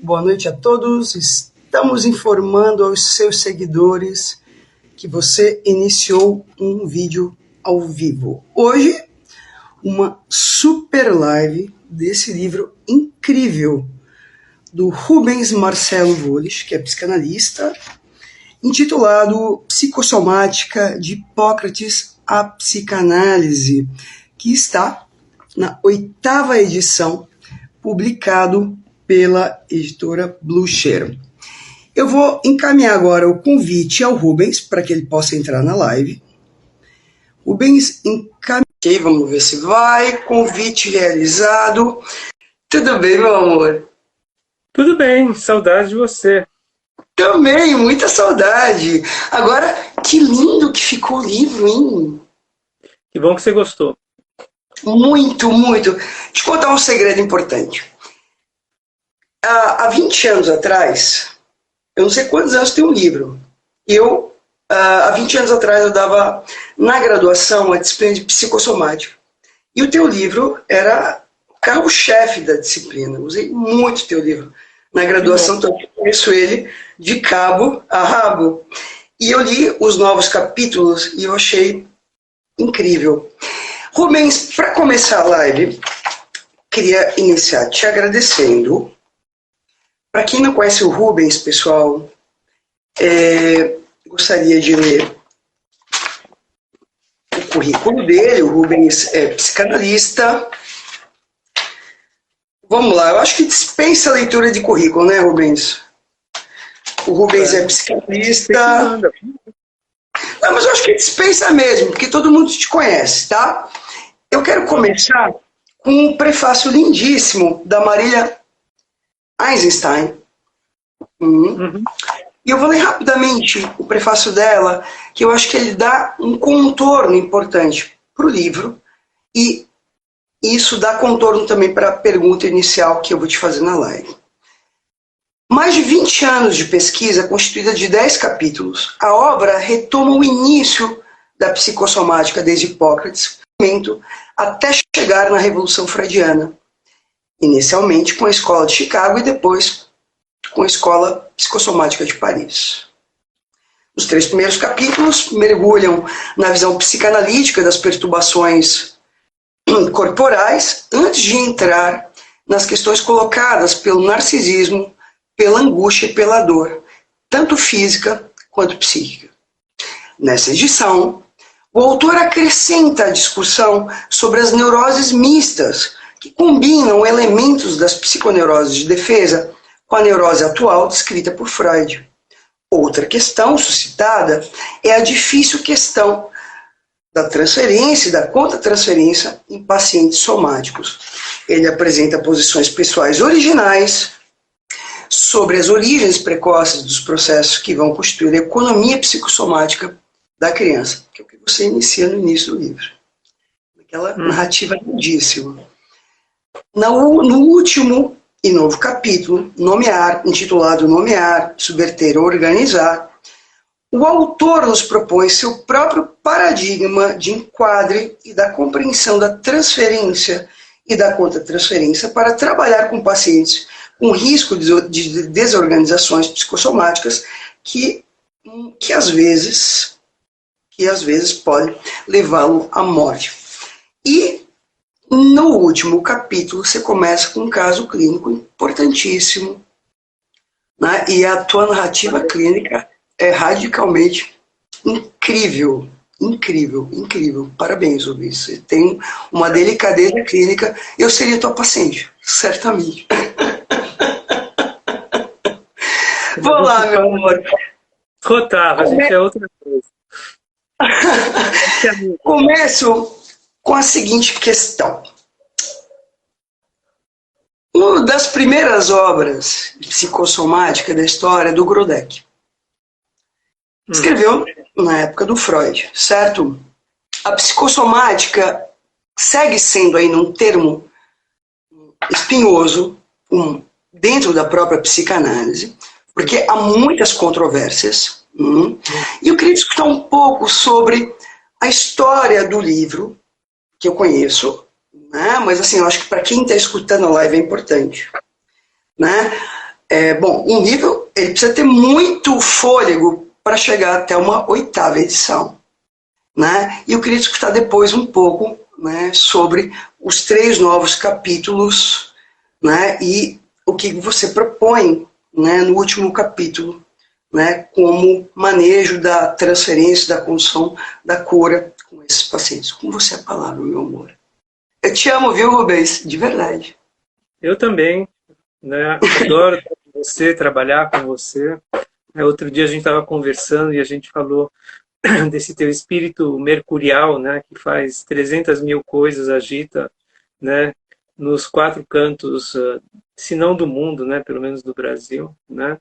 boa noite a todos. Estamos informando aos seus seguidores que você iniciou um vídeo ao vivo. Hoje, uma super live desse livro incrível do Rubens Marcelo Volles, que é psicanalista, intitulado Psicossomática de Hipócrates à Psicanálise, que está na 8ª edição, publicado pela editora Blucher. Eu vou encaminhar agora o convite ao Rubens para que ele possa entrar na live. Rubens, encaminhei, vamos ver se vai. Convite realizado. Tudo bem, meu amor? Tudo bem, saudade de você. Também, muita saudade. Agora, que lindo que ficou o livro, hein? Que bom que você gostou. Muito, muito. Deixa eu te contar um segredo importante. Há 20 anos atrás, eu não sei quantos anos tem um livro. Há 20 anos atrás, eu dava na graduação a disciplina de psicossomática. E o teu livro era o carro-chefe da disciplina. Eu usei muito o teu livro na graduação, então eu conheço ele de cabo a rabo. E eu li os novos capítulos e eu achei incrível. Rubens, para começar a live, queria iniciar te agradecendo. Para quem não conhece o Rubens, pessoal, gostaria de ler o currículo dele. O Rubens é psicanalista. Vamos lá, eu acho que dispensa a leitura de currículo, né, Rubens? O Rubens é psicanalista. Não, mas eu acho que dispensa mesmo, porque todo mundo te conhece, tá? Eu quero começar com um prefácio lindíssimo da Marília Eisenstein. E eu vou ler rapidamente o prefácio dela, que eu acho que ele dá um contorno importante para o livro, e isso dá contorno também para a pergunta inicial que eu vou te fazer na live. Mais de 20 anos de pesquisa, constituída de 10 capítulos, a obra retoma o início da psicossomática desde Hipócrates, até chegar na Revolução Freudiana, inicialmente com a Escola de Chicago e depois com a Escola Psicossomática de Paris. Os 3 primeiros capítulos mergulham na visão psicanalítica das perturbações corporais, antes de entrar nas questões colocadas pelo narcisismo, pela angústia e pela dor, tanto física quanto psíquica. Nessa edição, o autor acrescenta a discussão sobre as neuroses mistas, que combinam elementos das psiconeuroses de defesa com a neurose atual descrita por Freud. Outra questão suscitada é a difícil questão da transferência e da contra-transferência em pacientes somáticos. Ele apresenta posições pessoais originais sobre as origens precoces dos processos que vão constituir a economia psicossomática da criança, que é o que você inicia no início do livro. Aquela narrativa lindíssima. No último e novo capítulo, intitulado Nomear, Subverter ou Organizar, o autor nos propõe seu próprio paradigma de enquadre e da compreensão da transferência e da contra-transferência para trabalhar com pacientes com risco de desorganizações psicossomáticas que às vezes podem levá-lo à morte. E no último capítulo você começa com um caso clínico importantíssimo, né? E a tua narrativa clínica é radicalmente incrível. Incrível, incrível. Parabéns, Rubens. Você tem uma delicadeza clínica. Eu seria tua paciente, certamente. Vou lá, meu amor. Rotava, a gente é outra coisa. Começo com a seguinte questão. Uma das primeiras obras de psicossomática da história é do Grodeck. Escreveu na época do Freud, certo? A psicossomática segue sendo ainda um termo espinhoso dentro da própria psicanálise, porque há muitas controvérsias. E eu queria discutir um pouco sobre a história do livro, que eu conheço, né? Mas assim, eu acho que para quem está escutando a live é importante. Né? Bom, um livro ele precisa ter muito fôlego para chegar até uma 8ª edição, né? E eu queria escutar depois um pouco, né, sobre os 3 novos capítulos, né, e o que você propõe, né, no último capítulo, né, como manejo da transferência, da condução, da cura com esses pacientes. Com você a palavra, meu amor. Eu te amo, viu, Rubens? De verdade. Eu também, né? Adoro estar com você, trabalhar com você. Outro dia a gente estava conversando e a gente falou desse teu espírito mercurial, né? Que faz 300 mil coisas, agita, né? Nos 4 cantos, se não do mundo, né? Pelo menos do Brasil, né?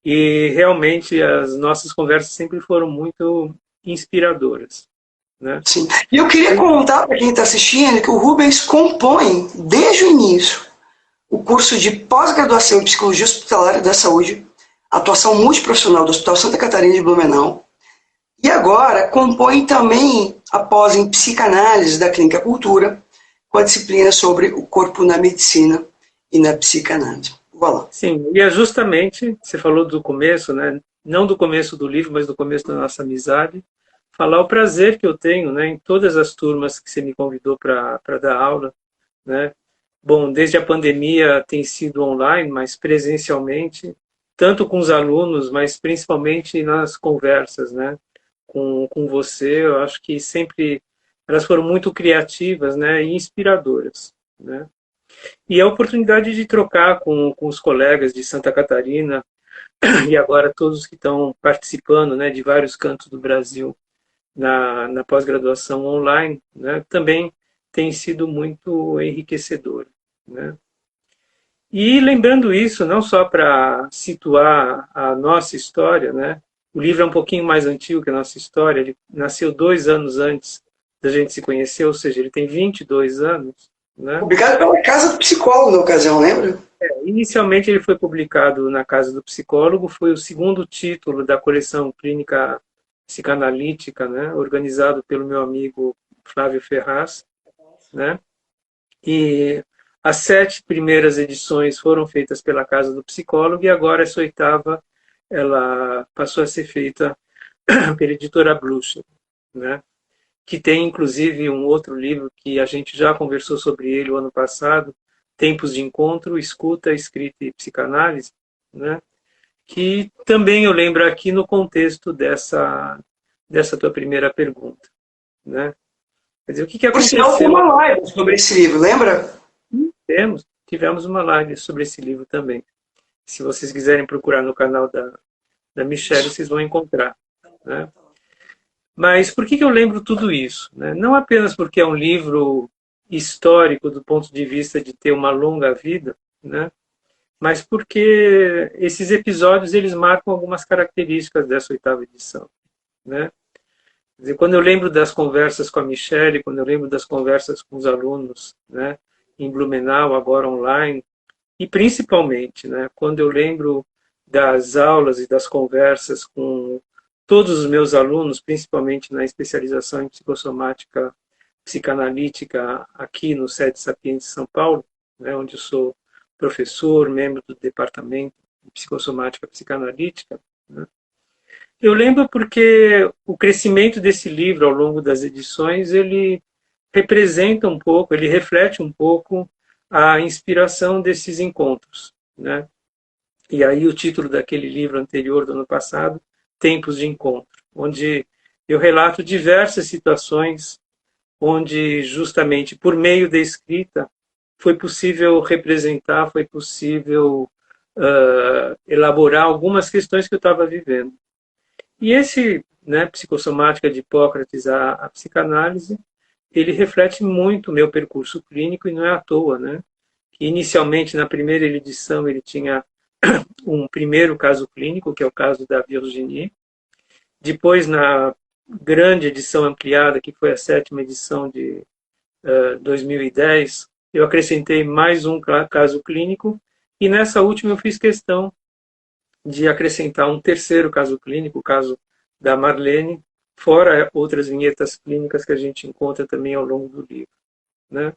E realmente as nossas conversas sempre foram muito inspiradoras, né? Sim. E eu queria contar para quem está assistindo que o Rubens compõe, desde o início, o curso de pós-graduação em Psicologia Hospitalar e da Saúde, atuação multiprofissional do Hospital Santa Catarina de Blumenau, e agora compõe também a pós em Psicanálise da Clínica Cultura, com a disciplina sobre o corpo na medicina e na psicanálise. Voilà. Sim, e é justamente, você falou do começo, né? Não do começo do livro, mas do começo da nossa amizade, falar o prazer que eu tenho, né, em todas as turmas que você me convidou para dar aula, né? Bom, desde a pandemia tem sido online, mas presencialmente, tanto com os alunos, mas principalmente nas conversas, né? Com você, eu acho que sempre elas foram muito criativas, né, e inspiradoras, né? E a oportunidade de trocar com os colegas de Santa Catarina e agora todos que estão participando, né, de vários cantos do Brasil na pós-graduação online, né, também tem sido muito enriquecedor, né? E lembrando isso, não só para situar a nossa história, né? O livro é um pouquinho mais antigo que a nossa história, ele nasceu 2 anos antes da gente se conhecer, ou seja, ele tem 22 anos, né? Publicado pela Casa do Psicólogo na ocasião, lembra? Inicialmente ele foi publicado na Casa do Psicólogo, foi o 2º título da coleção clínica psicanalítica, né, organizado pelo meu amigo Flávio Ferraz, né? E as 7 primeiras edições foram feitas pela Casa do Psicólogo e agora essa 8ª ela passou a ser feita pela editora Blucher, né? Que tem inclusive um outro livro que a gente já conversou sobre ele o ano passado, Tempos de Encontro, Escuta, Escrita e Psicanálise, né? Que também eu lembro aqui no contexto dessa tua primeira pergunta, né? Quer dizer, o que Por aconteceu? sinal, tem uma live sobre esse livro, lembra? Tivemos uma live sobre esse livro também. Se vocês quiserem procurar no canal da Michelle, vocês vão encontrar, né? Mas por que eu lembro tudo isso, né? Não apenas porque é um livro histórico do ponto de vista de ter uma longa vida, né? Mas porque esses episódios eles marcam algumas características dessa 8ª edição, né? Quer dizer, quando eu lembro das conversas com a Michelle, quando eu lembro das conversas com os alunos, né, em Blumenau, agora online, e principalmente, né, quando eu lembro das aulas e das conversas com todos os meus alunos, principalmente na especialização em psicossomática psicanalítica aqui no SEDE Sapientes São Paulo, né, onde eu sou professor, membro do departamento de psicossomática psicanalítica, né. Eu lembro porque o crescimento desse livro ao longo das edições, ele representa um pouco, ele reflete um pouco a inspiração desses encontros, né? E aí o título daquele livro anterior do ano passado, Tempos de Encontro, onde eu relato diversas situações onde justamente por meio da escrita foi possível representar, foi possível elaborar algumas questões que eu estava vivendo. E esse, né, psicossomática de Hipócrates, a psicanálise, ele reflete muito o meu percurso clínico e não é à toa, né? Que inicialmente na primeira edição ele tinha um primeiro caso clínico, que é o caso da Virginie. Depois, na grande edição ampliada, que foi a 7ª edição de 2010, eu acrescentei mais um caso clínico e nessa última eu fiz questão de acrescentar um terceiro caso clínico, o caso da Marlene, fora outras vinhetas clínicas que a gente encontra também ao longo do livro, né?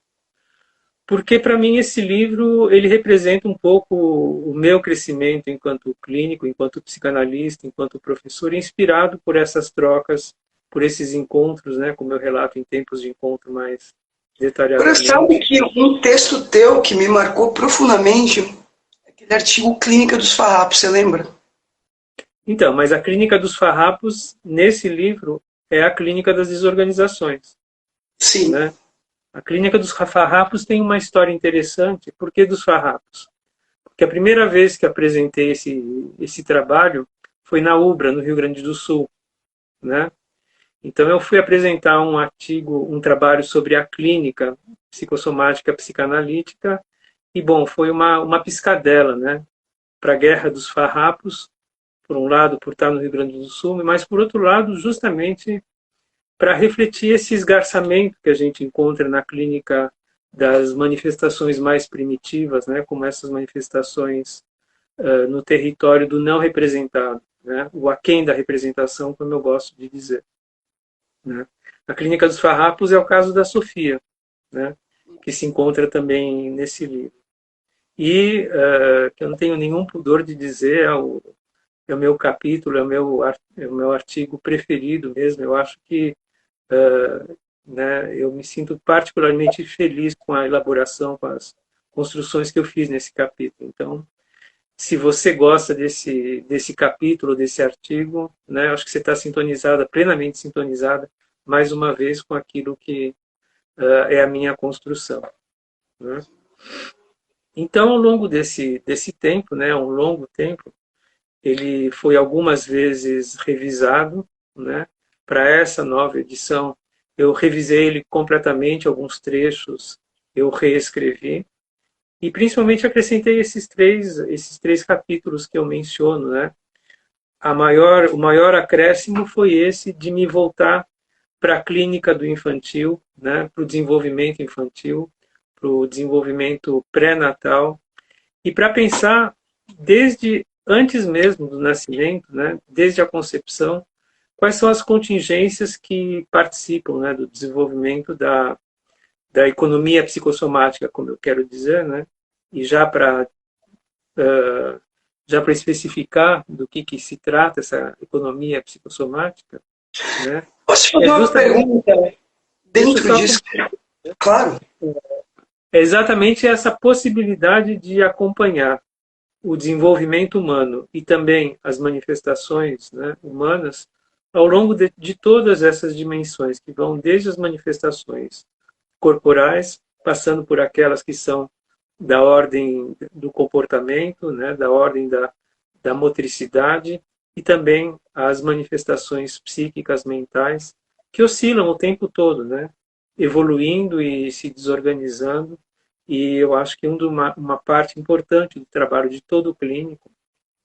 Porque para mim esse livro ele representa um pouco o meu crescimento enquanto clínico, enquanto psicanalista, enquanto professor, inspirado por essas trocas, por esses encontros, né, como eu relato em tempos de encontro mais Agora, sabe detalhadamente. que um texto teu que me marcou profundamente, aquele artigo Clínica dos Farrapos, você lembra? Então, mas a clínica dos farrapos, nesse livro, é a clínica das desorganizações, Sim. né? A clínica dos farrapos tem uma história interessante. Por que dos farrapos? Porque a primeira vez que apresentei esse trabalho foi na UBRA, no Rio Grande do Sul, né? Então eu fui apresentar um artigo, um trabalho sobre a clínica psicossomática psicanalítica e, bom, foi uma piscadela, né? Para a Guerra dos Farrapos, por um lado, por estar no Rio Grande do Sul, mas por outro lado, justamente para refletir esse esgarçamento que a gente encontra na clínica das manifestações mais primitivas, né, como essas manifestações no território do não representado, né, o aquém da representação, como eu gosto de dizer. Né. A clínica dos farrapos é o caso da Sofia, né, que se encontra também nesse livro. E que eu não tenho nenhum pudor de dizer, é o meu capítulo, é o meu artigo preferido mesmo. Eu acho que né, eu me sinto particularmente feliz com a elaboração, com as construções que eu fiz nesse capítulo. Então, se você gosta desse capítulo, desse artigo, né, acho que você está sintonizada, plenamente sintonizada, mais uma vez com aquilo que é a minha construção. Né? Então, ao longo desse tempo, né, um longo tempo, ele foi algumas vezes revisado, né? Para essa nova edição, eu revisei ele completamente, alguns trechos eu reescrevi e principalmente acrescentei esses três capítulos que eu menciono, né? O maior acréscimo foi esse de me voltar para a clínica do infantil, né? Para o desenvolvimento infantil, para o desenvolvimento pré-natal e para pensar desde antes mesmo do nascimento, né, desde a concepção, quais são as contingências que participam, né, do desenvolvimento da economia psicossomática, como eu quero dizer, né, e já para especificar do que se trata essa economia psicossomática, né, Posso é fazer uma justamente, pergunta deixa eu dentro só, disso? Claro. é exatamente essa possibilidade de acompanhar o desenvolvimento humano e também as manifestações, né, humanas ao longo de todas essas dimensões, que vão desde as manifestações corporais, passando por aquelas que são da ordem do comportamento, né, da ordem da motricidade, e também as manifestações psíquicas mentais, que oscilam o tempo todo, né, evoluindo e se desorganizando. E eu acho que uma parte importante do trabalho de todo clínico,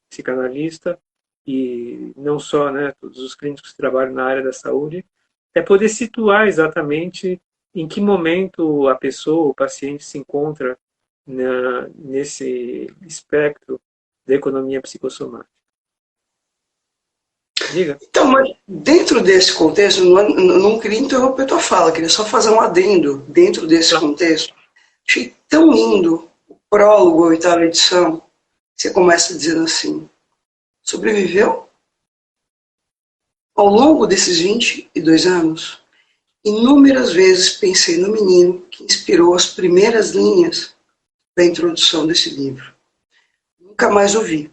psicanalista, e não só, né, todos os clínicos que trabalham na área da saúde, é poder situar exatamente em que momento a pessoa, o paciente, se encontra nesse espectro da economia psicossomática. Diga. Então, mas dentro desse contexto, não queria interromper tua fala, queria só fazer um adendo dentro desse contexto. Achei tão lindo o prólogo, a oitava edição. Você começa dizendo assim: sobreviveu? Ao longo desses 22 anos, inúmeras vezes pensei no menino que inspirou as primeiras linhas da introdução desse livro. Nunca mais o vi,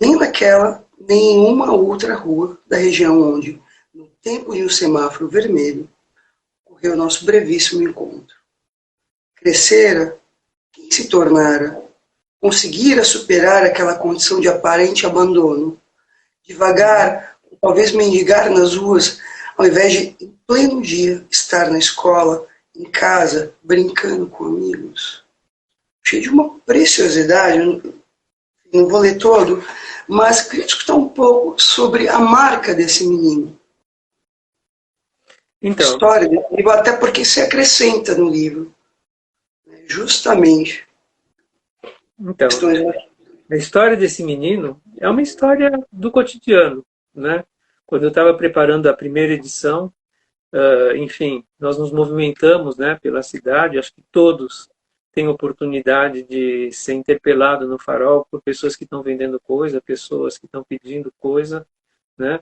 nem naquela, nem em uma outra rua da região onde, no tempo de um semáforo vermelho, ocorreu nosso brevíssimo encontro. Crescera, quem se tornara, conseguira superar aquela condição de aparente abandono, devagar, talvez mendigar nas ruas, ao invés de, em pleno dia, estar na escola, em casa, brincando com amigos. Cheio de uma preciosidade, não vou ler todo, mas queria escutar um pouco sobre a marca desse menino. Então, a história do livro, até porque se acrescenta no livro. Justamente. então, a história desse menino é uma história do cotidiano, né? Quando eu estava preparando a primeira edição, enfim, nós nos movimentamos, né, pela cidade, acho que todos têm oportunidade de ser interpelado no farol por pessoas que estão vendendo coisa, pessoas que estão pedindo coisa, né?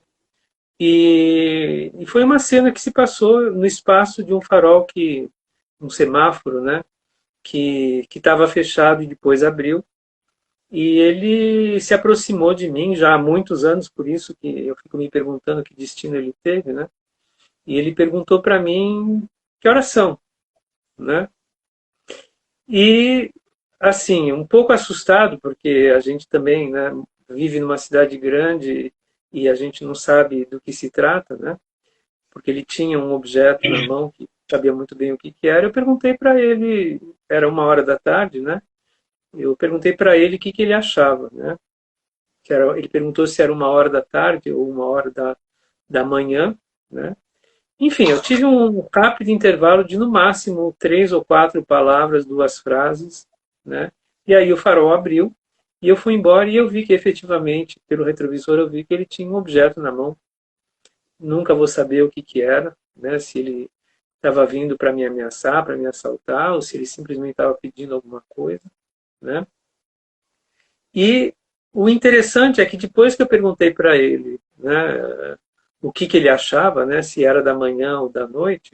E foi uma cena que se passou no espaço de um farol um semáforo, né? Que estava fechado e depois abriu. E ele se aproximou de mim já há muitos anos, por isso que eu fico me perguntando que destino ele teve, né? E ele perguntou para mim que horas são, né? E, assim, um pouco assustado, porque a gente também, né, vive numa cidade grande e a gente não sabe do que se trata, né? Porque ele tinha um objeto na mão que sabia muito bem o que era. Eu perguntei para ele, era 1 hora da tarde, né? Eu perguntei para ele o que ele achava, né? Ele perguntou se era 1 hora da tarde ou 1 hora da manhã, né? Enfim, eu tive um rápido intervalo de, no máximo, 3 ou 4 palavras, 2 frases, né? E aí o farol abriu e eu fui embora e eu vi que, efetivamente, pelo retrovisor, eu vi que ele tinha um objeto na mão. Nunca vou saber o que era, né? Se ele estava vindo para me ameaçar, para me assaltar, ou se ele simplesmente estava pedindo alguma coisa, né? E o interessante é que depois que eu perguntei para ele, né, o que ele achava, né, se era da manhã ou da noite,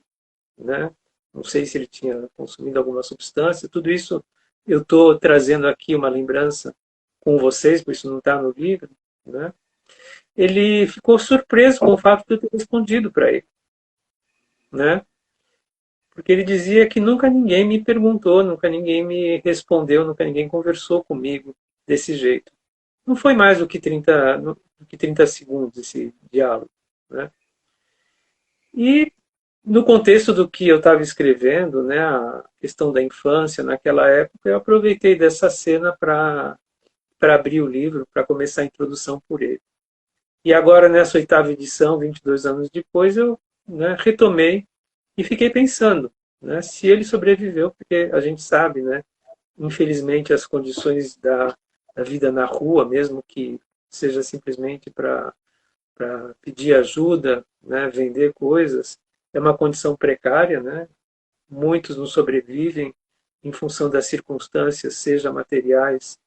né, não sei se ele tinha consumido alguma substância, tudo isso eu estou trazendo aqui uma lembrança com vocês, por isso não está no livro, né? Ele ficou surpreso com o fato de eu ter respondido para ele, né? Porque ele dizia que nunca ninguém me perguntou, nunca ninguém me respondeu, nunca ninguém conversou comigo desse jeito. Não foi mais do que 30 segundos esse diálogo, né? E no contexto do que eu estava escrevendo, né, a questão da infância naquela época, eu aproveitei dessa cena para abrir o livro, para começar a introdução por ele. E agora, nessa 8ª edição, 22 anos depois, eu, né, retomei e fiquei pensando, né, se ele sobreviveu, porque a gente sabe, né, infelizmente, as condições da vida na rua, mesmo que seja simplesmente para pedir ajuda, né, vender coisas, é uma condição precária, né? Muitos não sobrevivem em função das circunstâncias, seja materiais,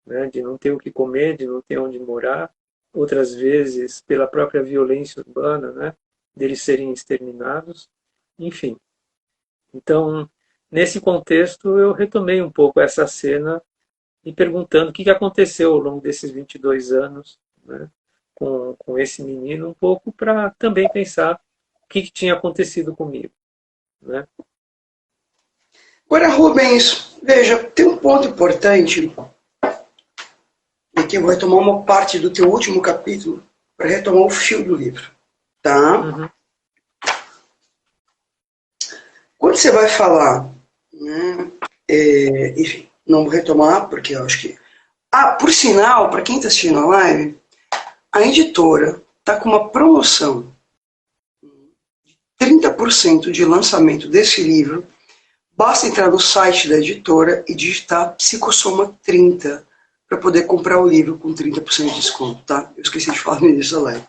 né, de não ter o que comer, de não ter onde morar, outras vezes pela própria violência urbana, né, deles serem exterminados, enfim. Então, nesse contexto, eu retomei um pouco essa cena e perguntando o que aconteceu ao longo desses 22 anos, né, com esse menino, um pouco para também pensar o que tinha acontecido comigo, né? Agora, Rubens, veja, tem um ponto importante, e que eu vou retomar uma parte do teu último capítulo para retomar o fio do livro, tá? Uhum. Quando você vai falar, né, enfim, não vou retomar, porque eu acho que... Ah, por sinal, para quem está assistindo a live, a editora está com uma promoção de 30% de lançamento desse livro. Basta entrar no site da editora e digitar Psicossoma 30 para poder comprar o livro com 30% de desconto, tá? Eu esqueci de falar no início da live.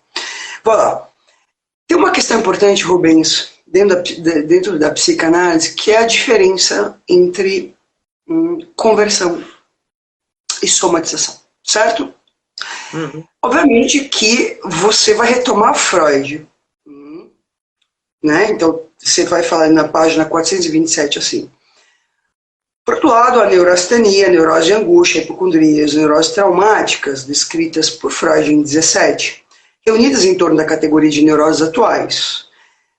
Vou lá. Tem uma questão importante, Rubens, dentro da psicanálise, que é a diferença entre conversão e somatização, certo? Uhum. Obviamente que você vai retomar Freud, né? Então, você vai falar na página 427 assim. Por outro lado, a neurastenia, a neurose de angústia, a hipocondria, as neuroses traumáticas, descritas por Freud em 17, reunidas em torno da categoria de neuroses atuais,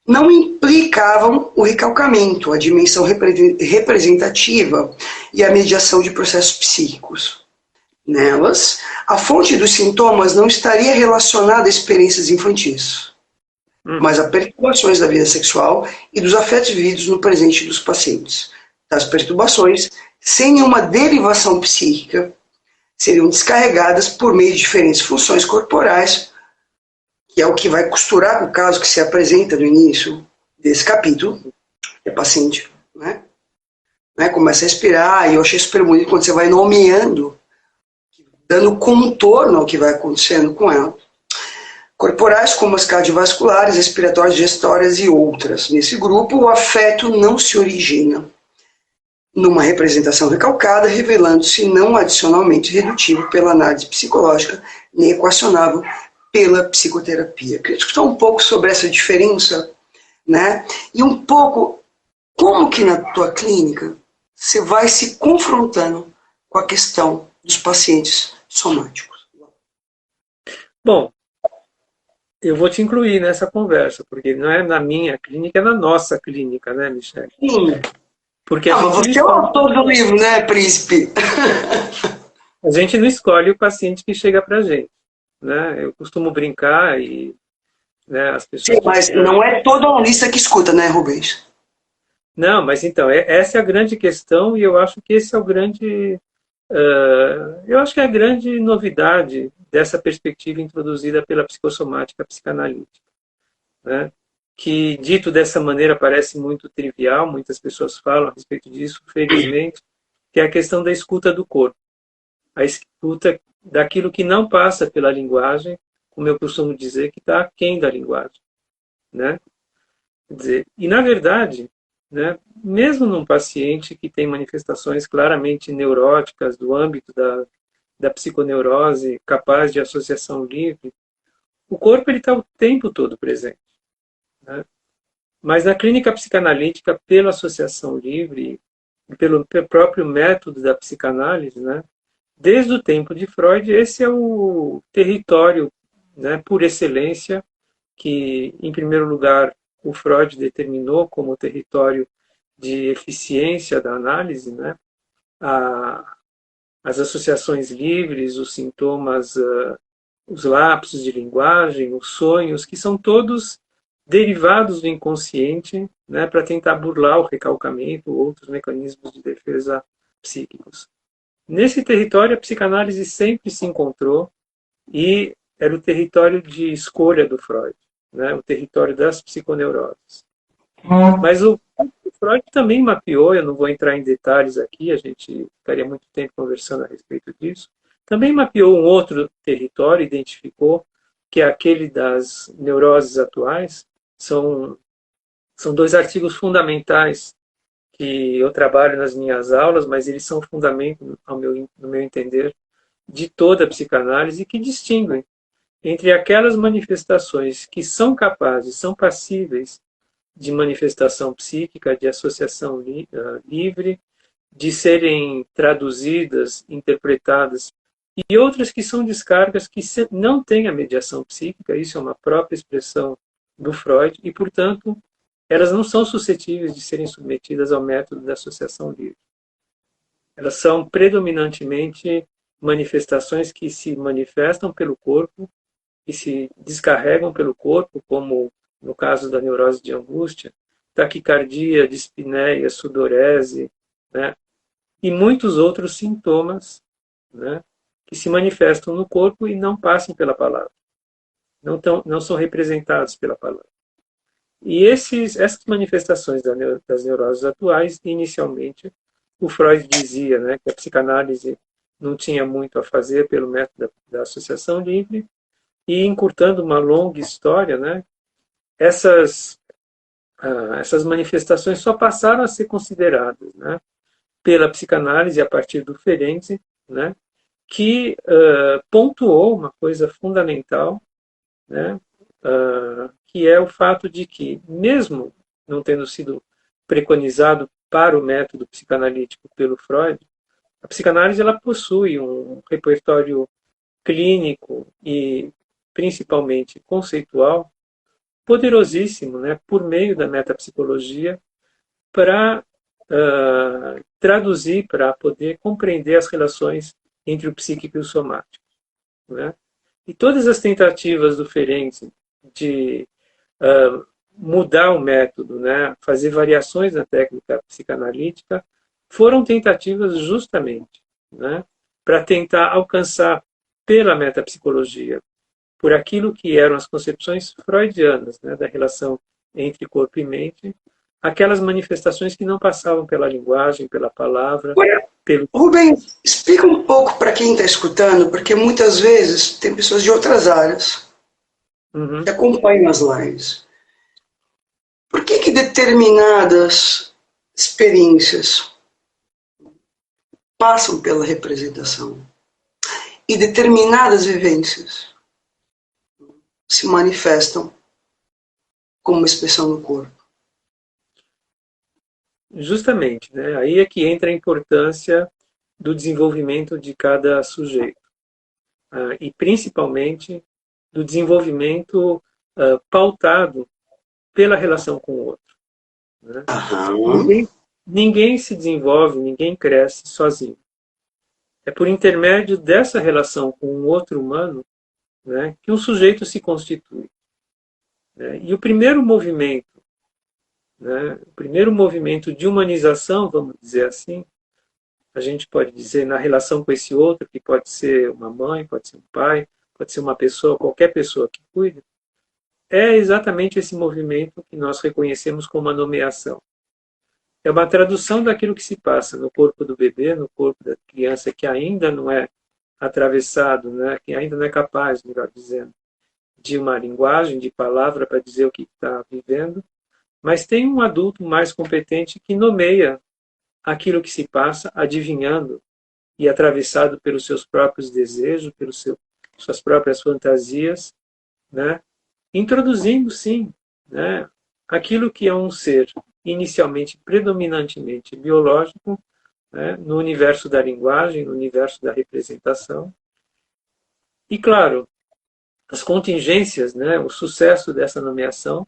não implicavam o recalcamento, a dimensão representativa e a mediação de processos psíquicos. Nelas, a fonte dos sintomas não estaria relacionada a experiências infantis, mas a perturbações da vida sexual e dos afetos vividos no presente dos pacientes. As perturbações, sem nenhuma derivação psíquica, seriam descarregadas por meio de diferentes funções corporais, que é o que vai costurar com o caso que se apresenta no início desse capítulo, que é paciente, né? Começa a respirar, e eu achei super bonito quando você vai nomeando, dando contorno ao que vai acontecendo com ela. corporais, como as cardiovasculares, respiratórias, digestórias e outras. Nesse grupo, o afeto não se origina numa representação recalcada, revelando-se não adicionalmente redutivo pela análise psicológica, nem equacionável pela psicoterapia. Queria discutir um pouco sobre essa diferença, né? E um pouco como que na tua clínica você vai se confrontando com a questão dos pacientes somáticos. Bom, eu vou te incluir nessa conversa, porque não é na minha clínica, é na nossa clínica, né, Michele? Sim. Porque Mas você é o autor do livro, né, príncipe? a gente não escolhe o paciente que chega para a gente, né? Eu costumo brincar e, né, as pessoas... Sim, mas não é todo analista que escuta, né, Rubens? Não, mas então, essa é a grande questão e eu acho que esse é o grande... eu acho que é a grande novidade dessa perspectiva introduzida pela psicossomática psicanalítica, né? Que, dito dessa maneira, parece muito trivial, muitas pessoas falam a respeito disso, felizmente, que é a questão da escuta do corpo. A escuta daquilo que não passa pela linguagem, como eu costumo dizer, que está aquém da linguagem, né? Quer dizer, e, na verdade, né, mesmo num paciente que tem manifestações claramente neuróticas do âmbito da psiconeurose, capaz de associação livre, o corpo está o tempo todo presente, né? Mas na clínica psicanalítica, pela associação livre, pelo próprio método da psicanálise, né, desde o tempo de Freud, esse é o território, né, por excelência, que, em primeiro lugar, o Freud determinou como território de eficiência da análise, né, as associações livres, os sintomas, os lapsos de linguagem, os sonhos, que são todos derivados do inconsciente, né, para tentar burlar o recalcamento ou outros mecanismos de defesa psíquicos. Nesse território, a psicanálise sempre se encontrou e era o território de escolha do Freud, né, o território das psiconeuroses. Mas o Freud também mapeou, eu não vou entrar em detalhes aqui, a gente ficaria muito tempo conversando a respeito disso, também mapeou um outro território, identificou que é aquele das neuroses atuais. São dois artigos fundamentais que eu trabalho nas minhas aulas, mas eles são fundamento, no meu entender, de toda a psicanálise, que distinguem entre aquelas manifestações que são capazes, são passíveis de manifestação psíquica, de associação livre, de serem traduzidas, interpretadas, e outras que são descargas que não têm a mediação psíquica, isso é uma própria expressão do Freud, e, portanto, elas não são suscetíveis de serem submetidas ao método da associação livre. Elas são predominantemente manifestações que se manifestam pelo corpo e se descarregam pelo corpo, como no caso da neurose de angústia, taquicardia, dispneia, sudorese, né? E muitos outros sintomas, né, que se manifestam no corpo e não passam pela palavra. Não são representados pela palavra. E essas manifestações das neuroses atuais, inicialmente, o Freud dizia, né, que a psicanálise não tinha muito a fazer pelo método da associação livre, e encurtando uma longa história, né, essas manifestações só passaram a ser consideradas, né, pela psicanálise a partir do Ferenczi, né, que pontuou uma coisa fundamental, né, que é o fato de que, mesmo não tendo sido preconizado para o método psicanalítico pelo Freud, a psicanálise ela possui um repertório clínico e principalmente conceitual poderosíssimo, né, por meio da metapsicologia, para traduzir, para poder compreender as relações entre o psíquico e o somático, né? E todas as tentativas do Ferenczi de mudar o método, né, fazer variações na técnica psicanalítica, foram tentativas justamente, né, para tentar alcançar pela metapsicologia, por aquilo que eram as concepções freudianas, né, da relação entre corpo e mente, aquelas manifestações que não passavam pela linguagem, pela palavra, pelo... Rubens, explica um pouco para quem está escutando, porque muitas vezes tem pessoas de outras áreas que acompanham as lives. Por que determinadas experiências passam pela representação e determinadas vivências se manifestam como uma expressão no corpo? Justamente, né? Aí é que entra a importância do desenvolvimento de cada sujeito. E principalmente do desenvolvimento pautado pela relação com o outro. Né? Ninguém se desenvolve, ninguém cresce sozinho. É por intermédio dessa relação com um outro humano, né, que um sujeito se constitui. Né? E o primeiro movimento, né, o primeiro movimento de humanização, vamos dizer assim, a gente pode dizer na relação com esse outro, que pode ser uma mãe, pode ser um pai, pode ser uma pessoa, qualquer pessoa que cuida, é exatamente esse movimento que nós reconhecemos como a nomeação. É uma tradução daquilo que se passa no corpo do bebê, no corpo da criança que ainda não é atravessado, né, que ainda não é capaz, melhor dizendo, de uma linguagem, de palavra para dizer o que está vivendo, mas tem um adulto mais competente que nomeia aquilo que se passa, adivinhando e atravessado pelos seus próprios desejos, pelas suas próprias fantasias, né, introduzindo, sim, né, aquilo que é um ser inicialmente, predominantemente biológico, né, no universo da linguagem, no universo da representação. E, claro, as contingências, né, o sucesso dessa nomeação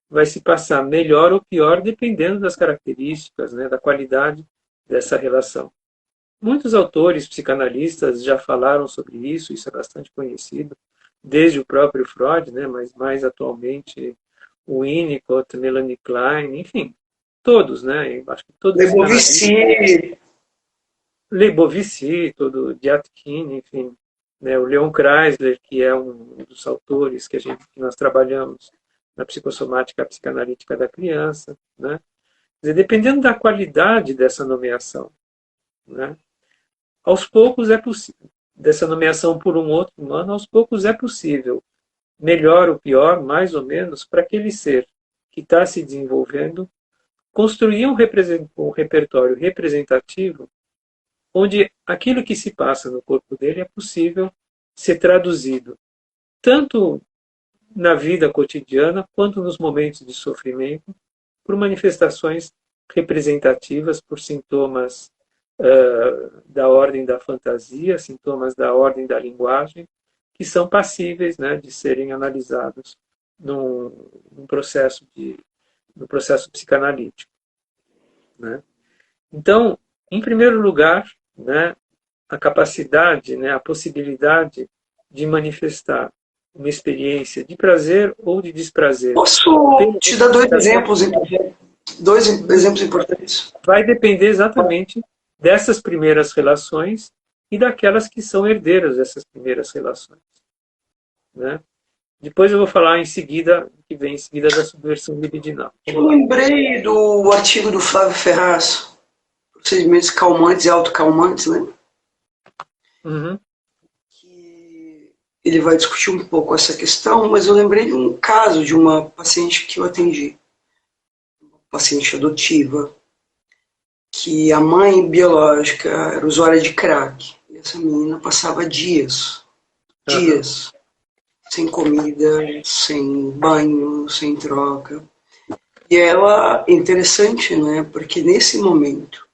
vai se passar melhor ou pior dependendo das características, né, da qualidade dessa relação. Muitos autores psicanalistas já falaram sobre isso é bastante conhecido, desde o próprio Freud, né, mas mais atualmente o Winnicott, Melanie Klein, enfim, todos, né? Eu acho que todos Lebovici, todo Diatkine, enfim, né? O Leon Kreisler, que é um dos autores que nós trabalhamos na psicossomática psicanalítica da criança, né? Quer dizer, dependendo da qualidade dessa nomeação, né? Aos poucos é possível, dessa nomeação por um outro humano, aos poucos é possível, melhor ou pior, mais ou menos, para aquele ser que está se desenvolvendo, construir um repertório representativo onde aquilo que se passa no corpo dele é possível ser traduzido, tanto na vida cotidiana, quanto nos momentos de sofrimento, por manifestações representativas, por sintomas da ordem da fantasia, sintomas da ordem da linguagem, que são passíveis, né, de serem analisados num processo psicanalítico. Né? Então, em primeiro lugar, né, a capacidade, né, a possibilidade de manifestar uma experiência de prazer ou de desprazer. Posso te dar dois exemplos importantes? Vai depender exatamente dessas primeiras relações e daquelas que são herdeiras dessas primeiras relações. Né? Depois eu vou falar em seguida, que vem em seguida da subversão libidinal. Eu lembrei do artigo do Flávio Ferraz, procedimentos calmantes e autocalmantes, né? Que ele vai discutir um pouco essa questão, mas eu lembrei de um caso de uma paciente que eu atendi, uma paciente adotiva, que a mãe biológica era usuária de crack. E essa menina passava dias, sem comida, sem banho, sem troca. E ela, interessante, né? Porque nesse momento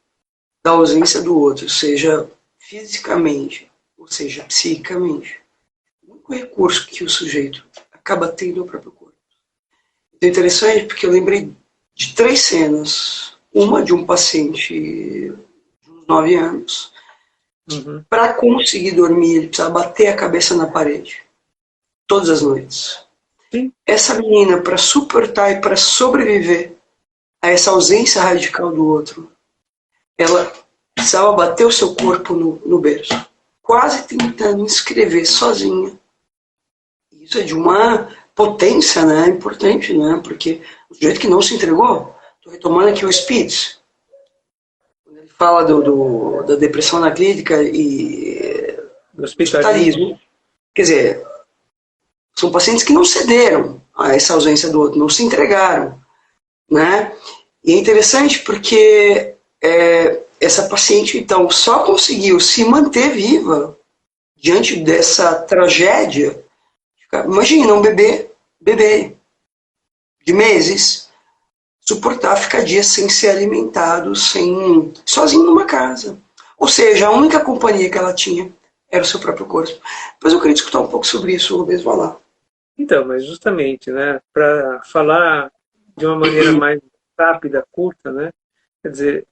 da ausência do outro, seja fisicamente, ou seja, psiquicamente, o único recurso que o sujeito acaba tendo é o próprio corpo. É interessante porque eu lembrei de 3 cenas. Uma de um paciente de uns 9 anos. Para conseguir dormir, ele precisava bater a cabeça na parede. Todas as noites. Sim. Essa menina, para suportar e para sobreviver a essa ausência radical do outro, ela precisava bater o seu corpo no berço. Quase tentando escrever sozinha. Isso é de uma potência, né, importante, né, porque o sujeito que não se entregou. Estou retomando aqui o Spitz, quando ele fala da depressão analítica e do hospitalismo. Quer dizer, São pacientes que não cederam a essa ausência do outro, não se entregaram, né? E é interessante porque essa paciente, então, só conseguiu se manter viva diante dessa tragédia. Imagina um bebê de meses, suportar ficar dias sem ser alimentado, sozinho numa casa. Ou seja, a única companhia que ela tinha era o seu próprio corpo. Depois eu queria discutir um pouco sobre isso, Rubens, vai lá. Então, mas justamente, né, para falar de uma maneira mais rápida, curta, né, quer dizer,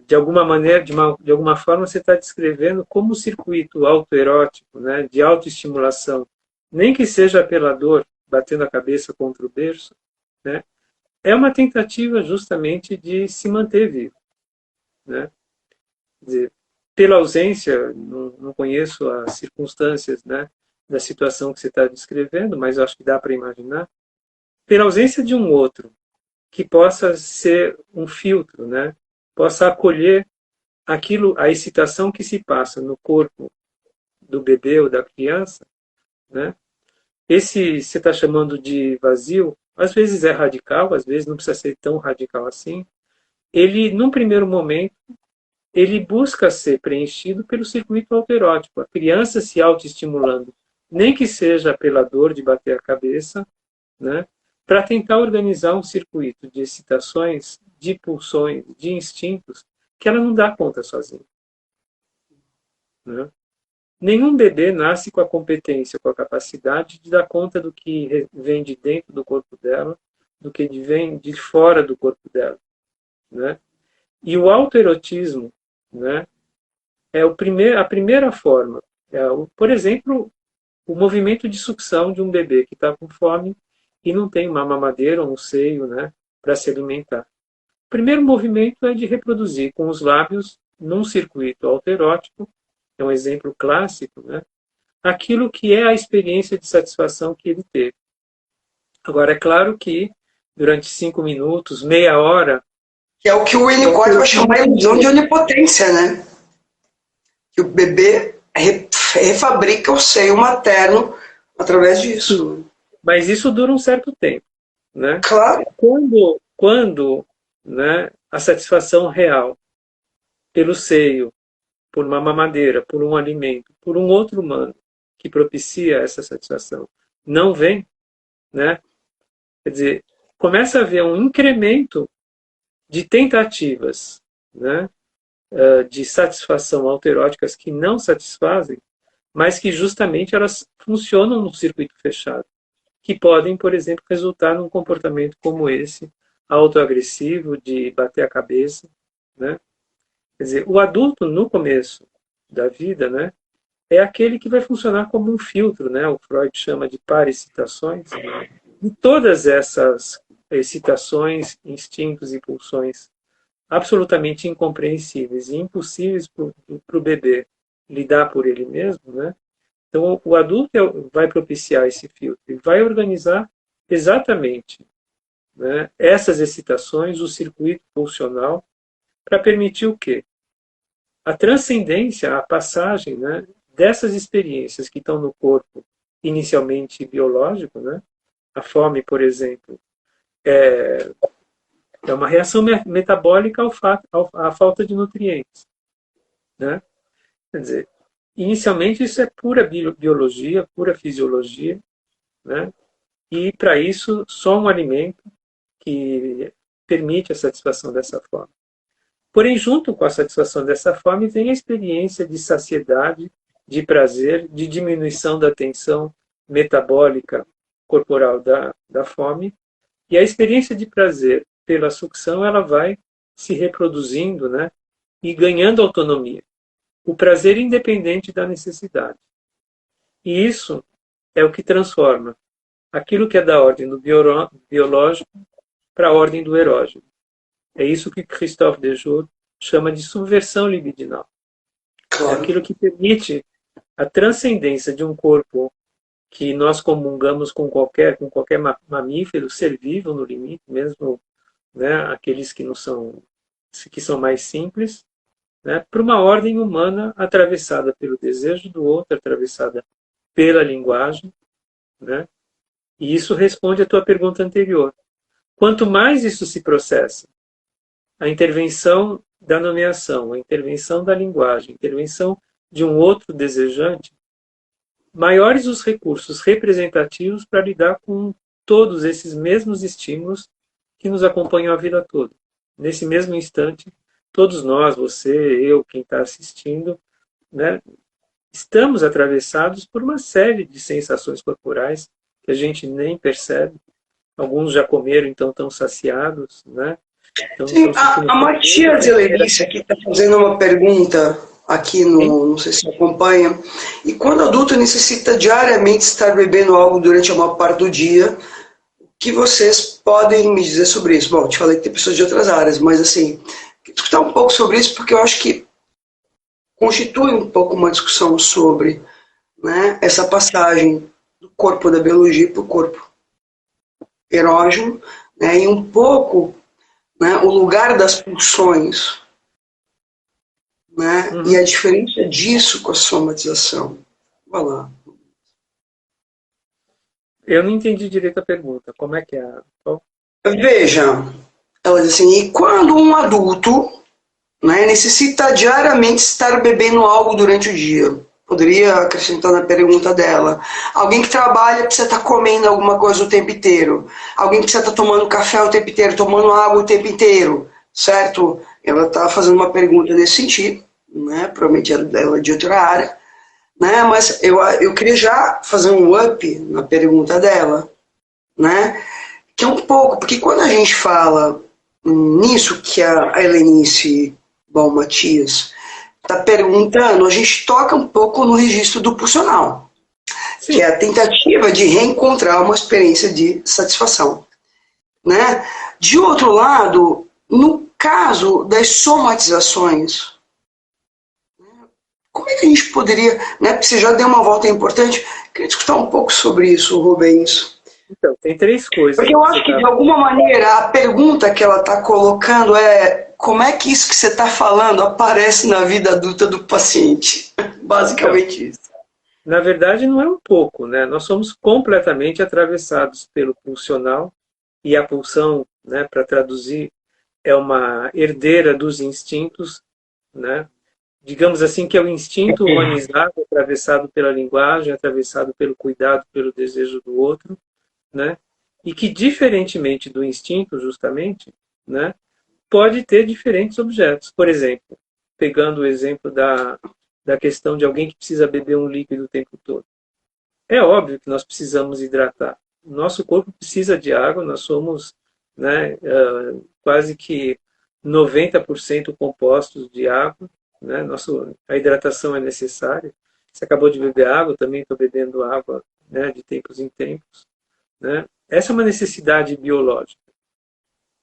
de alguma maneira, de alguma forma, você está descrevendo como o circuito autoerótico, né, de autoestimulação, nem que seja pela dor, batendo a cabeça contra o berço, né, é uma tentativa justamente de se manter vivo, né? Quer dizer, pela ausência, não conheço as circunstâncias, né, da situação que você está descrevendo, mas acho que dá para imaginar, pela ausência de um outro que possa ser um filtro, né, possa acolher aquilo, a excitação que se passa no corpo do bebê ou da criança, né? Esse você está chamando de vazio, às vezes é radical, às vezes não precisa ser tão radical assim. Ele, num primeiro momento, ele busca ser preenchido pelo circuito autoerótico, a criança se autoestimulando, nem que seja pela dor de bater a cabeça, né, para tentar organizar um circuito de excitações, de pulsões, de instintos, que ela não dá conta sozinha. Né? Nenhum bebê nasce com a competência, com a capacidade de dar conta do que vem de dentro do corpo dela, do que vem de fora do corpo dela. Né? E o autoerotismo, né, é a primeira forma. Por exemplo, o movimento de sucção de um bebê que está com fome e não tem uma mamadeira ou um seio, né, para se alimentar. O primeiro movimento é de reproduzir com os lábios, num circuito autoerótico, é um exemplo clássico, né, aquilo que é a experiência de satisfação que ele teve. Agora, é claro que durante 5 minutos, meia hora... Que é o que o Winnicott vai chamar de ilusão de onipotência, né? Que o bebê refabrica o seio materno através disso. Mas isso dura um certo tempo, né? Claro. Quando, né, a satisfação real pelo seio, por uma mamadeira, por um alimento, por um outro humano que propicia essa satisfação, não vem, né? Quer dizer, começa a haver um incremento de tentativas, né, de satisfação autoeróticas que não satisfazem, mas que justamente elas funcionam no circuito fechado, que podem, por exemplo, resultar num comportamento como esse, autoagressivo, de bater a cabeça, né? Quer dizer, o adulto, no começo da vida, né, é aquele que vai funcionar como um filtro, né? O Freud chama de parexcitações, e todas essas excitações, instintos e pulsões absolutamente incompreensíveis e impossíveis para o bebê lidar por ele mesmo, né? Então, o adulto vai propiciar esse filtro e vai organizar exatamente, né, essas excitações, o circuito pulsional, para permitir o quê? A transcendência, a passagem, né, dessas experiências que estão no corpo inicialmente biológico, né? A fome, por exemplo, é uma reação metabólica à falta de nutrientes, né? Quer dizer, inicialmente isso é pura biologia, pura fisiologia, né? E para isso só um alimento que permite a satisfação dessa fome. Porém, junto com a satisfação dessa fome vem a experiência de saciedade, de prazer, de diminuição da tensão metabólica corporal da fome, e a experiência de prazer pela sucção ela vai se reproduzindo, né, e ganhando autonomia. O prazer independente da necessidade. E isso é o que transforma aquilo que é da ordem do biológico para a ordem do erógeno. É isso que Christophe Dejour chama de subversão libidinal. Claro. É aquilo que permite a transcendência de um corpo que nós comungamos com qualquer mamífero, ser vivo no limite, mesmo, né, aqueles que são mais simples, né, para uma ordem humana atravessada pelo desejo do outro, atravessada pela linguagem, né? E isso responde à tua pergunta anterior. Quanto mais isso se processa, a intervenção da nomeação, a intervenção da linguagem, a intervenção de um outro desejante, maiores os recursos representativos para lidar com todos esses mesmos estímulos que nos acompanham a vida toda. Nesse mesmo instante, todos nós, você, eu, quem está assistindo, né, estamos atravessados por uma série de sensações corporais que a gente nem percebe. Alguns já comeram, então estão saciados, né? Então, Sim, a Matias Helenice aqui está fazendo uma pergunta aqui no, não sei se você acompanha. E quando o adulto necessita diariamente estar bebendo algo durante a maior parte do dia, o que vocês podem me dizer sobre isso? Bom, eu te falei que tem pessoas de outras áreas, mas assim, discutir um pouco sobre isso, porque eu acho que constitui um pouco uma discussão sobre, né, essa passagem do corpo da biologia para o corpo erógeno, né, e um pouco, né, o lugar das pulsões, né, e a diferença disso com a somatização. Vai lá. Eu não entendi direito a pergunta. Como é que é? Veja, ela diz assim, e quando um adulto, né, necessita diariamente estar bebendo algo durante o dia? Poderia acrescentar na pergunta dela. Alguém que trabalha precisa estar comendo alguma coisa o tempo inteiro. Alguém precisa estar tomando café o tempo inteiro, tomando água o tempo inteiro, certo? Ela está fazendo uma pergunta nesse sentido, né? Provavelmente ela é de outra área, né? Mas eu queria já fazer um up na pergunta dela, né? Que é um pouco, porque quando a gente fala nisso que a Helenice Matias está perguntando, a gente toca um pouco no registro do pulsional, sim, que é a tentativa de reencontrar uma experiência de satisfação, né? De outro lado, no caso das somatizações, como é que a gente poderia, né, porque você já deu uma volta importante, queria discutir um pouco sobre isso, Rubens. Então, tem três coisas. Porque eu acho que, de alguma maneira, a pergunta que ela está colocando é como é que isso que você está falando aparece na vida adulta do paciente? Basicamente isso. Na verdade, não é um pouco, né? Nós somos completamente atravessados pelo pulsional e a pulsão, né, para traduzir, é uma herdeira dos instintos, né? Digamos assim que é o instinto humanizado, atravessado pela linguagem, atravessado pelo cuidado, pelo desejo do outro, né? E que, diferentemente do instinto, justamente, né, pode ter diferentes objetos. Por exemplo, pegando o exemplo da questão de alguém que precisa beber um líquido o tempo todo. É óbvio que nós precisamos hidratar. O nosso corpo precisa de água, nós somos, né, quase que 90% compostos de água, né? A hidratação é necessária. Você acabou de beber água, também estou bebendo água, né, de tempos em tempos, né? Essa é uma necessidade biológica,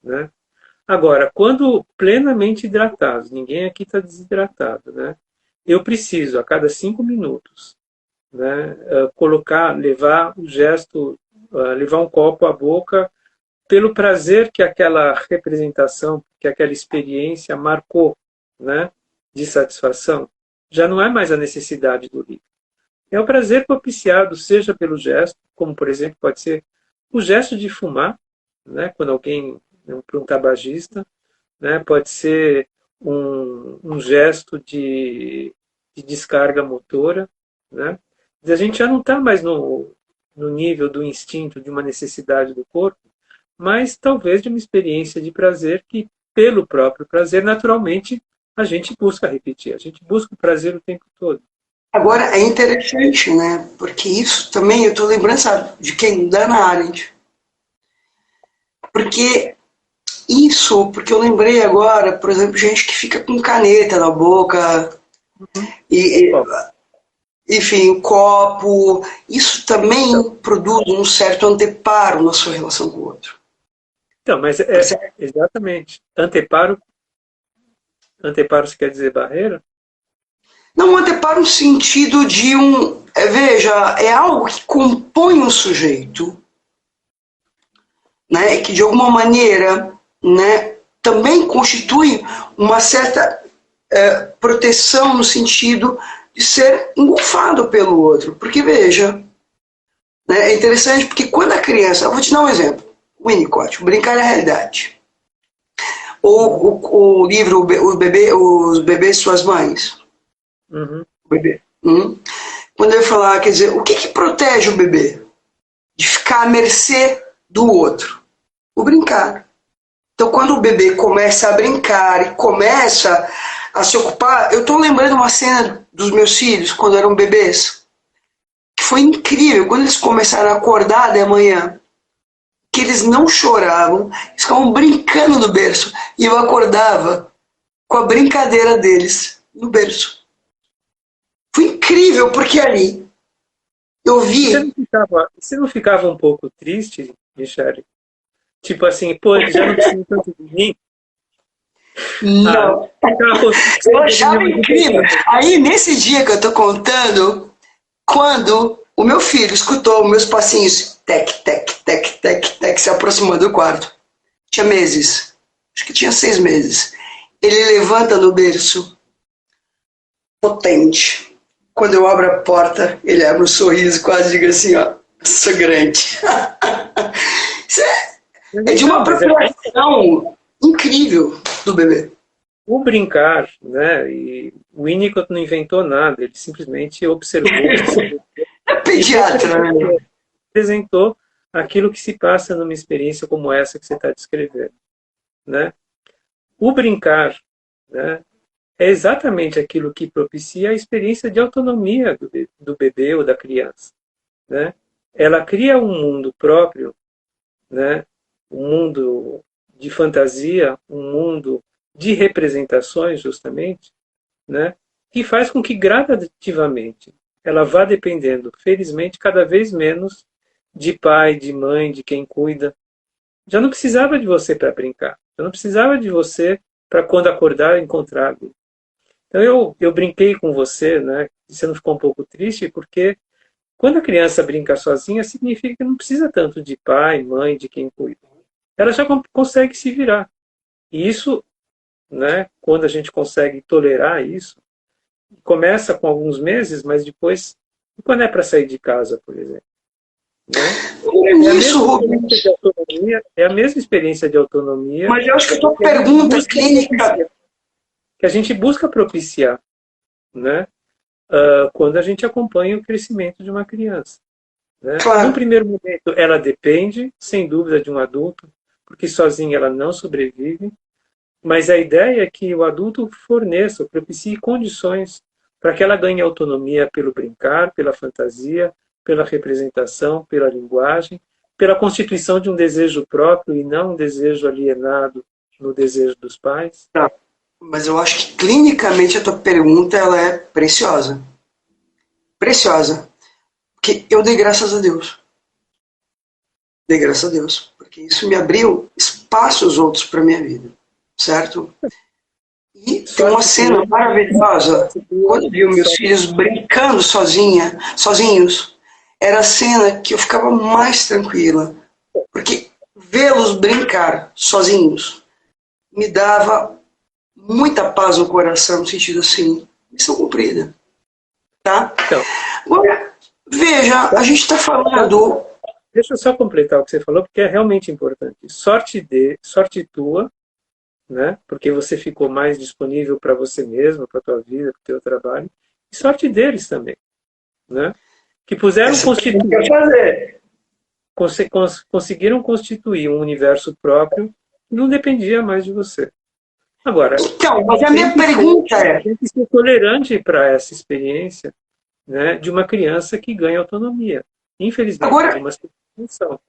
né? Agora, quando plenamente hidratados, ninguém aqui está desidratado, né? Eu preciso, a cada 5 minutos, né, levar o gesto, levar um copo à boca, pelo prazer que aquela representação, que aquela experiência marcou, né, de satisfação, já não é mais a necessidade do líquido. É o prazer propiciado, seja pelo gesto, como, por exemplo, pode ser o gesto de fumar, né, quando alguém, para um tabagista, né, pode ser um gesto de descarga motora, né? A gente já não está mais no nível do instinto, de uma necessidade do corpo, mas talvez de uma experiência de prazer que, pelo próprio prazer, naturalmente, a gente busca repetir, a gente busca o prazer o tempo todo. Agora, é interessante, né? Porque isso também, eu estou lembrando, sabe, de quem? Da Hannah Arendt. Porque eu lembrei agora, por exemplo, gente que fica com caneta na boca, enfim, o copo, isso também produz um certo anteparo na sua relação com o outro. Então, mas exatamente. Anteparo se quer dizer barreira? Não, anteparo no sentido de veja, é algo que compõe o sujeito, né, que de alguma maneira, né, também constitui uma certa proteção no sentido de ser engolfado pelo outro. Porque, veja, Né? É interessante porque quando a criança... Eu vou te dar um exemplo. O Winnicott, o Brincar é a Realidade. Ou o livro Os Bebês Suas Mães. Uhum. O bebê. Quando eu falar, quer dizer, o que protege o bebê? De ficar à mercê do outro. O brincar. Então, quando o bebê começa a brincar e começa a se ocupar... Eu estou lembrando uma cena dos meus filhos, quando eram bebês, que foi incrível. Quando eles começaram a acordar de manhã, que eles não choravam, eles ficavam brincando no berço. E eu acordava com a brincadeira deles no berço. Foi incrível, porque ali eu vi... Você não ficava um pouco triste, Michele? Tipo assim, pô, já não precisa tanto de mim? Não. Eu achava incrível. Aí, nesse dia que eu tô contando, quando o meu filho escutou meus passinhos, tec, tec, tec, tec, tec, se aproximando do quarto. Tinha meses. Acho que tinha 6 meses. Ele levanta no berço, potente. Quando eu abro a porta, ele abre um sorriso, quase diga assim, ó, sou grande. Isso é de uma apropriação incrível do bebê. O brincar, né? E o Winnicott não inventou nada, ele simplesmente observou. É pediatra, né? Apresentou aquilo que se passa numa experiência como essa que você está descrevendo, né? O brincar, né, é exatamente aquilo que propicia a experiência de autonomia do bebê ou da criança, né? Ela cria um mundo próprio, né? Um mundo de fantasia, um mundo de representações, justamente, né? Que faz com que gradativamente ela vá dependendo, felizmente, cada vez menos de pai, de mãe, de quem cuida. Já não precisava de você para brincar. Já não precisava de você para, quando acordar, encontrar alguém. Então eu brinquei com você, né? Você não ficou um pouco triste, porque quando a criança brinca sozinha, significa que não precisa tanto de pai, mãe, de quem cuida. Ela já consegue se virar. E isso, né, quando a gente consegue tolerar isso, começa com alguns meses, mas depois, quando é para sair de casa, por exemplo, né? É a mesma experiência de autonomia. Mas eu acho que a tua pergunta clínica... que a gente busca propiciar, né? Quando a gente acompanha o crescimento de uma criança. Né? Claro. No primeiro momento, ela depende, sem dúvida, de um adulto, porque sozinha ela não sobrevive, mas a ideia é que o adulto forneça, propicie condições para que ela ganhe autonomia pelo brincar, pela fantasia, pela representação, pela linguagem, pela constituição de um desejo próprio e não um desejo alienado no desejo dos pais. Tá. Mas eu acho que clinicamente a tua pergunta ela é preciosa. Preciosa. Porque eu dei graças a Deus. Dei graças a Deus. Porque isso me abriu espaços outros para a minha vida. Certo? E tem uma cena maravilhosa. Quando eu vi meus filhos brincando sozinhos, era a cena que eu ficava mais tranquila. Porque vê-los brincar sozinhos me dava muita paz no coração, no sentido assim, missão cumprida. Tá? Então, agora, veja, a gente está falando... Deixa eu só completar o que você falou, porque é realmente importante. Sorte tua, né? Porque você ficou mais disponível para você mesmo, para a tua vida, para o teu trabalho. E sorte deles também, né? Que puseram conseguiram constituir um universo próprio que não dependia mais de você. Agora, então, mas a minha pergunta é... Tem que ser tolerante para essa experiência, né, de uma criança que ganha autonomia. Infelizmente, agora, é uma situação,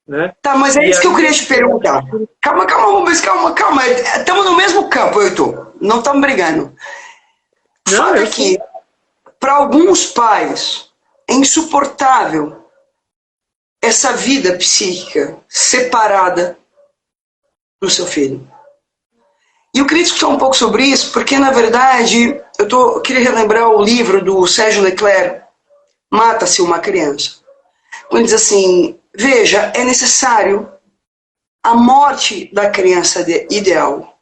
né? Tá, mas é isso que eu queria te perguntar. Calma, Rubens, calma. Estamos no mesmo campo, eu e tu. Não estamos brigando. Fato é que, para alguns pais, é insuportável essa vida psíquica separada do seu filho. E eu queria discutir um pouco sobre isso, porque, na verdade, eu queria relembrar o livro do Sérgio Leclerc, Mata-se uma Criança. Quando diz assim, veja, é necessário a morte da criança ideal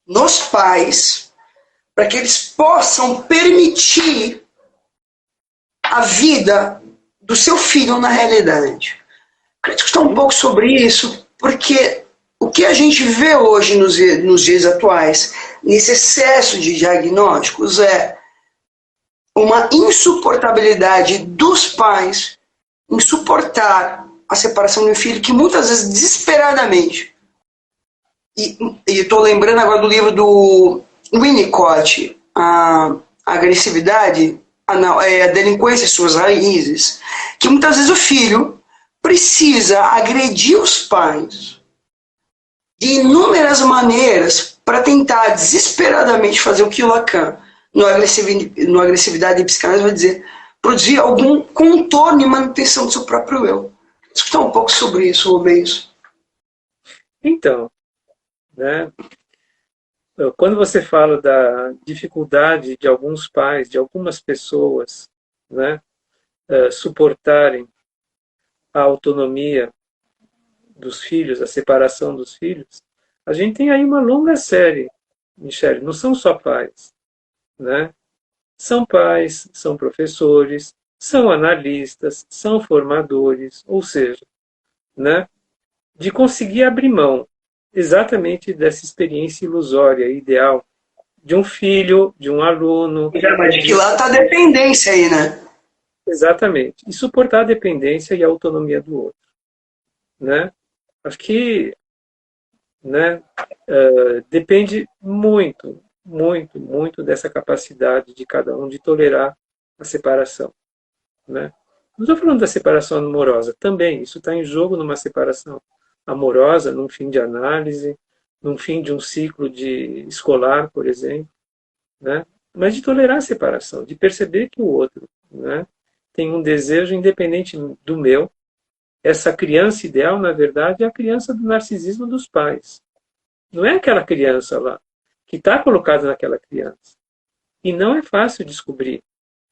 nos pais, para que eles possam permitir a vida do seu filho na realidade. Queria discutir um pouco sobre isso, porque o que a gente vê hoje nos dias atuais, nesse excesso de diagnósticos, é uma insuportabilidade dos pais em suportar a separação do filho, que muitas vezes desesperadamente, e estou lembrando agora do livro do Winnicott, a agressividade, a delinquência e suas raízes, que muitas vezes o filho precisa agredir os pais de inúmeras maneiras para tentar desesperadamente fazer o que o Lacan, no Agressividade e Psicanálise, vai dizer, produzir algum contorno e manutenção do seu próprio eu. Escutar um pouco sobre isso, Rubens. Então, né, quando você fala da dificuldade de alguns pais, de algumas pessoas, né, suportarem a autonomia dos filhos, a separação dos filhos, a gente tem aí uma longa série, Michele, não são só pais, né? São pais, são professores, são analistas, são formadores, ou seja, né, de conseguir abrir mão exatamente dessa experiência ilusória, ideal, de um filho, de um aluno. Mas de que lá está a dependência aí, né? Exatamente. E suportar a dependência e a autonomia do outro. Né? Acho que, né, depende muito, muito, muito dessa capacidade de cada um de tolerar a separação. Né? Não estou falando da separação amorosa, também, isso está em jogo numa separação amorosa, num fim de análise, num fim de um ciclo escolar, por exemplo. Né? Mas de tolerar a separação, de perceber que o outro, né, tem um desejo independente do meu. Essa criança ideal, na verdade, é a criança do narcisismo dos pais. Não é aquela criança lá, que está colocada naquela criança. E não é fácil descobrir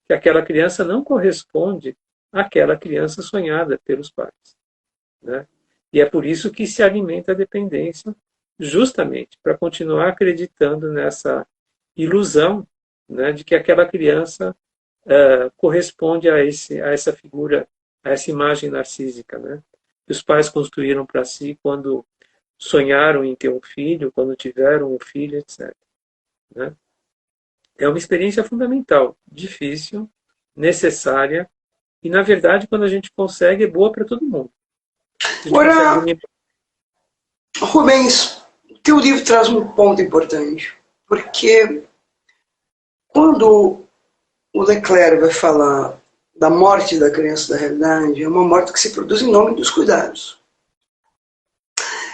que aquela criança não corresponde àquela criança sonhada pelos pais. Né? E é por isso que se alimenta a dependência, justamente para continuar acreditando nessa ilusão, né, de que aquela criança corresponde a essa figura, a essa imagem narcísica, né, que os pais construíram para si quando sonharam em ter um filho, quando tiveram um filho, etc. Né? É uma experiência fundamental, difícil, necessária, e, na verdade, quando a gente consegue, é boa para todo mundo. Agora, Rubens, o teu livro traz um ponto importante, porque quando o Leclerc vai falar da morte da criança da realidade, é uma morte que se produz em nome dos cuidados.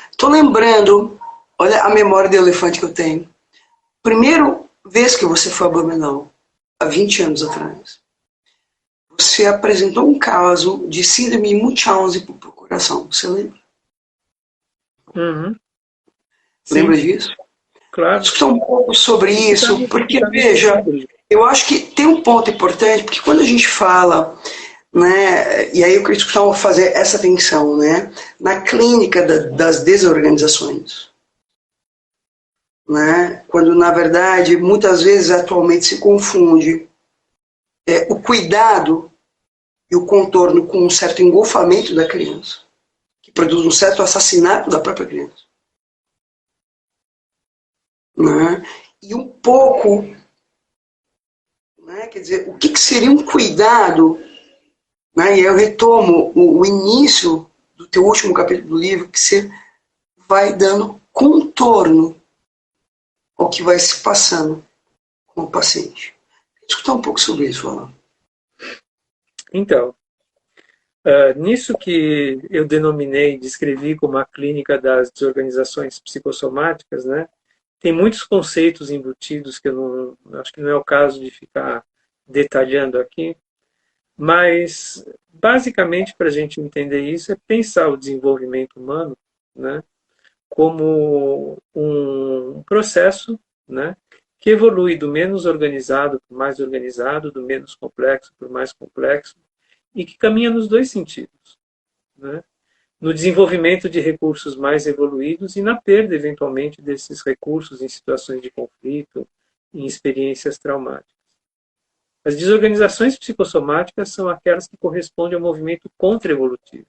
Estou lembrando, olha a memória de elefante que eu tenho. Primeira vez que você foi a Blumenau, há 20 anos atrás, você apresentou um caso de síndrome de Munchausen por procuração. Você lembra? Uhum. Lembra disso? Claro. Discutir um pouco sobre isso, porque, veja, eu acho que tem um ponto importante, porque quando a gente fala, né, e aí eu queria fazer essa atenção, né, na clínica das desorganizações, né, quando na verdade muitas vezes atualmente se confunde o cuidado e o contorno com um certo engolfamento da criança, que produz um certo assassinato da própria criança. Né? E um pouco, né, quer dizer, o que seria um cuidado, né, e eu retomo o início do teu último capítulo do livro, que você vai dando contorno ao que vai se passando com o paciente. Vou escutar um pouco sobre isso, Alan. Então, nisso que eu denominei, descrevi como a clínica das desorganizações psicossomáticas, né, tem muitos conceitos embutidos que eu não, acho que não é o caso de ficar detalhando aqui, mas basicamente para a gente entender isso é pensar o desenvolvimento humano, né, como um processo, né, que evolui do menos organizado para o mais organizado, do menos complexo para o mais complexo, e que caminha nos dois sentidos. Né? No desenvolvimento de recursos mais evoluídos e na perda, eventualmente, desses recursos em situações de conflito, em experiências traumáticas. As desorganizações psicossomáticas são aquelas que correspondem ao movimento contra-evolutivo,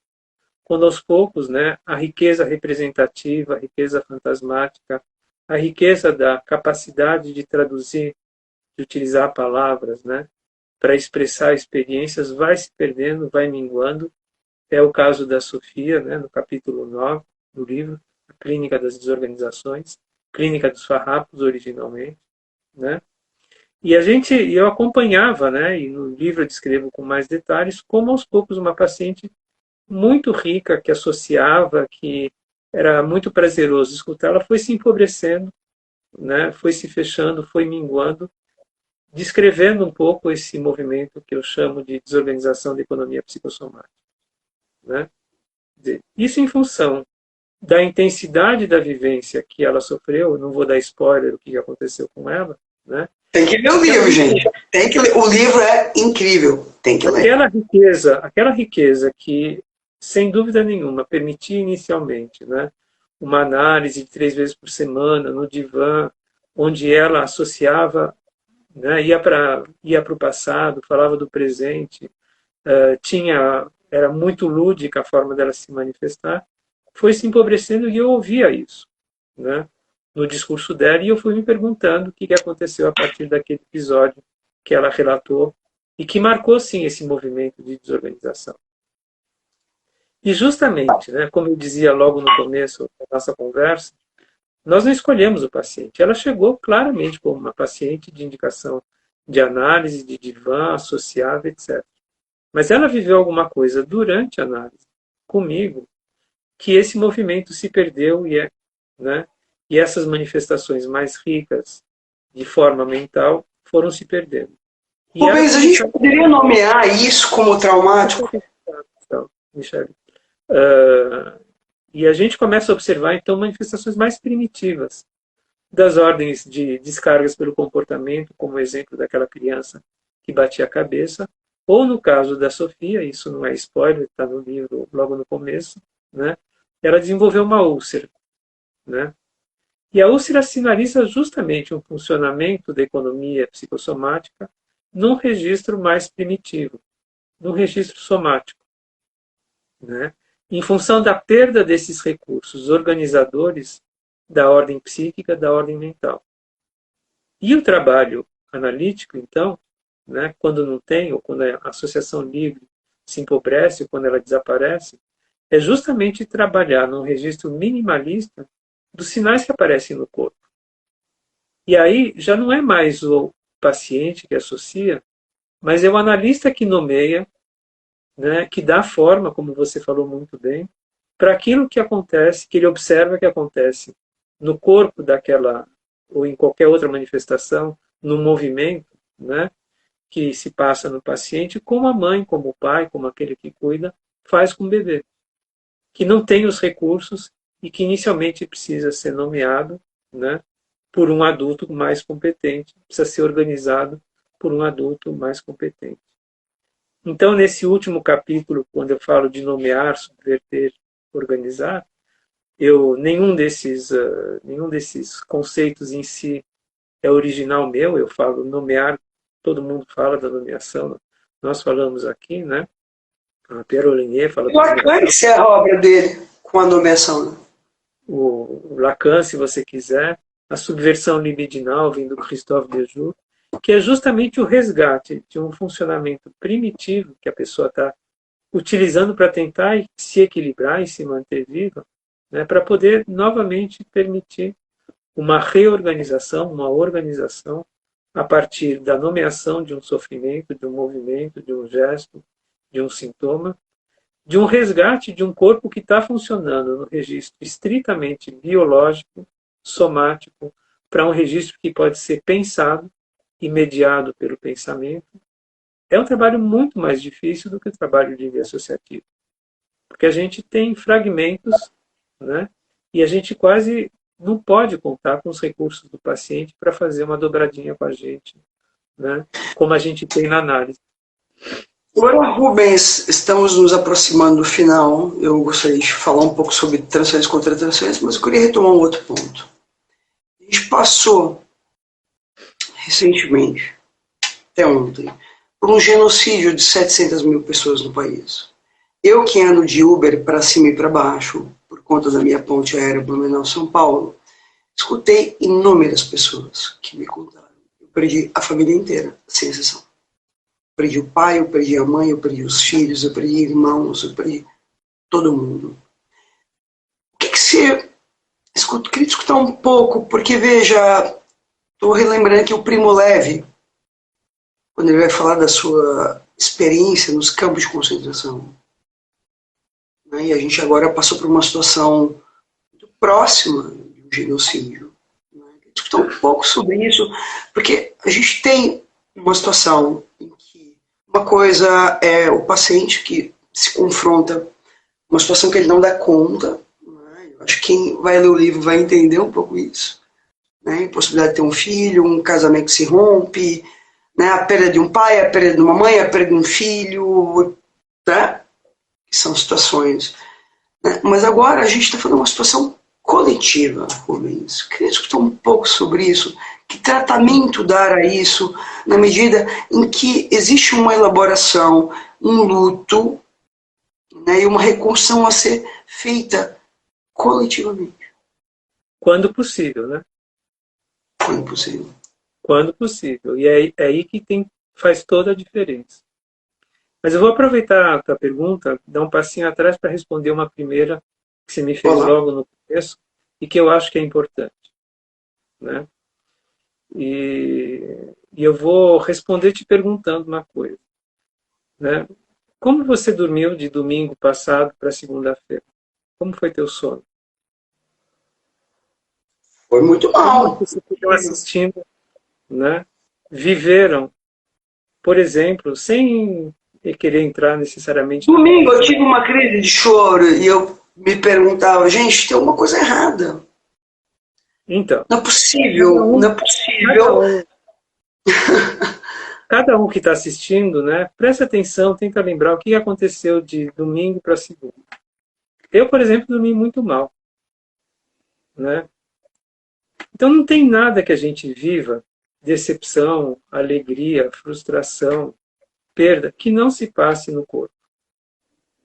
quando aos poucos, né, a riqueza representativa, a riqueza fantasmática, a riqueza da capacidade de traduzir, de utilizar palavras, né, para expressar experiências, vai se perdendo, vai minguando. É o caso da Sofia, né, no capítulo 9 do livro, A Clínica das Desorganizações, Clínica dos Farrapos, originalmente, né? E eu acompanhava, né, e no livro eu descrevo com mais detalhes, como aos poucos uma paciente muito rica, que associava, que era muito prazeroso escutá-la, foi se empobrecendo, né, foi se fechando, foi minguando, descrevendo um pouco esse movimento que eu chamo de desorganização da economia psicossomática, né? Isso em função da intensidade da vivência que ela sofreu, não vou dar spoiler do que aconteceu com ela, né? Tem que ler o livro, gente. Tem que ler. O livro é incrível. Tem que ler. Aquela riqueza que, sem dúvida nenhuma, permitia inicialmente, né, uma análise de 3 vezes por semana no divã, onde ela associava, né, ia para o passado, falava do presente, era muito lúdica a forma dela se manifestar, foi se empobrecendo e eu ouvia isso, né, no discurso dela, e eu fui me perguntando o que aconteceu a partir daquele episódio que ela relatou e que marcou, sim, esse movimento de desorganização. E justamente, né, como eu dizia logo no começo da nossa conversa, nós não escolhemos o paciente. Ela chegou claramente como uma paciente de indicação de análise, de divã, associável, etc. Mas ela viveu alguma coisa durante a análise, comigo, que esse movimento se perdeu né, e essas manifestações mais ricas de forma mental foram se perdendo. Rubens, a gente poderia nomear isso como traumático? Então, Michele. E a gente começa a observar, então, manifestações mais primitivas das ordens de descargas pelo comportamento, como o exemplo daquela criança que batia a cabeça, ou no caso da Sofia, isso não é spoiler, está no livro logo no começo, né? Ela desenvolveu uma úlcera, né? E a úlcera sinaliza justamente um funcionamento da economia psicossomática num registro mais primitivo, num registro somático, né? Em função da perda desses recursos organizadores da ordem psíquica, da ordem mental. E o trabalho analítico, então, né, quando não tem, ou quando a associação livre se empobrece, ou quando ela desaparece, é justamente trabalhar num registro minimalista dos sinais que aparecem no corpo. E aí já não é mais o paciente que associa, mas é o analista que nomeia, né, que dá forma, como você falou muito bem, para aquilo que acontece, que ele observa que acontece no corpo daquela, ou em qualquer outra manifestação, no movimento, né, que se passa no paciente, como a mãe, como o pai, como aquele que cuida, faz com o bebê, que não tem os recursos e que inicialmente precisa ser nomeado, né, por um adulto mais competente, precisa ser organizado por um adulto mais competente. Então, nesse último capítulo, quando eu falo de nomear, subverter, organizar, nenhum desses conceitos em si é original meu. Eu falo nomear, todo mundo fala da nomeação, nós falamos aqui, né? A Pierre Olinier fala da nomeação. Lacan é a obra dele com a nomeação. O Lacan, se você quiser, a subversão libidinal, vindo do Christophe Dejoux, que é justamente o resgate de um funcionamento primitivo que a pessoa está utilizando para tentar se equilibrar e se manter viva, né, para poder novamente permitir uma reorganização, uma organização a partir da nomeação de um sofrimento, de um movimento, de um gesto, de um sintoma, de um resgate de um corpo que está funcionando no registro estritamente biológico, somático, para um registro que pode ser pensado e mediado pelo pensamento. É um trabalho muito mais difícil do que o trabalho de via associativo, porque a gente tem fragmentos, né, e a gente quase não pode contar com os recursos do paciente para fazer uma dobradinha com a gente, né, como a gente tem na análise. Agora, Rubens, estamos nos aproximando do final. Eu gostaria de falar um pouco sobre transferência contra transferência, mas eu queria retomar um outro ponto. A gente passou recentemente até ontem, por um genocídio de 700 mil pessoas no país. Eu que ando de Uber para cima e para baixo, por conta da minha ponte aérea Blumenau-São Paulo, escutei inúmeras pessoas que me contaram. Eu perdi a família inteira, sem exceção. Eu perdi o pai, eu perdi a mãe, eu perdi os filhos, eu perdi irmãos, eu perdi todo mundo. O que você... Queria escutar um pouco, porque veja, estou relembrando que o Primo Levi, quando ele vai falar da sua experiência nos campos de concentração, né, e a gente agora passou por uma situação muito próxima de um genocídio. Né, queria escutar um pouco sobre isso, porque a gente tem uma situação em que uma coisa é o paciente que se confronta com uma situação que ele não dá conta. Acho que quem vai ler o livro vai entender um pouco isso. Né? A possibilidade de ter um filho, um casamento que se rompe, né? A perda de um pai, a perda de uma mãe, a perda de um filho, né? Que são situações. Né? Mas agora a gente está falando de uma situação coletiva, Rubens. Queria escutar um pouco sobre isso. Que tratamento dar a isso, na medida em que existe uma elaboração, um luto, né? E uma reconstrução a ser feita coletivamente. Quando possível, né? Quando possível. Quando possível. E é aí que faz toda a diferença. Mas eu vou aproveitar a tua pergunta, dar um passinho atrás para responder uma primeira que você me fez logo no começo e que eu acho que é importante. Né? E eu vou responder te perguntando uma coisa. Né? Como você dormiu de domingo passado para segunda-feira? Como foi teu sono? Foi muito mal. Como você ficou assistindo, né? Viveram, por exemplo, sem querer entrar necessariamente... Domingo eu tive uma crise de choro e eu me perguntava, gente, tem alguma coisa errada. Então. Não é possível, não é possível. Cada um que está assistindo, né? Presta atenção, tenta lembrar o que aconteceu de domingo para segunda. Eu, por exemplo, dormi muito mal. Né? Então não tem nada que a gente viva, decepção, alegria, frustração, perda, que não se passe no corpo.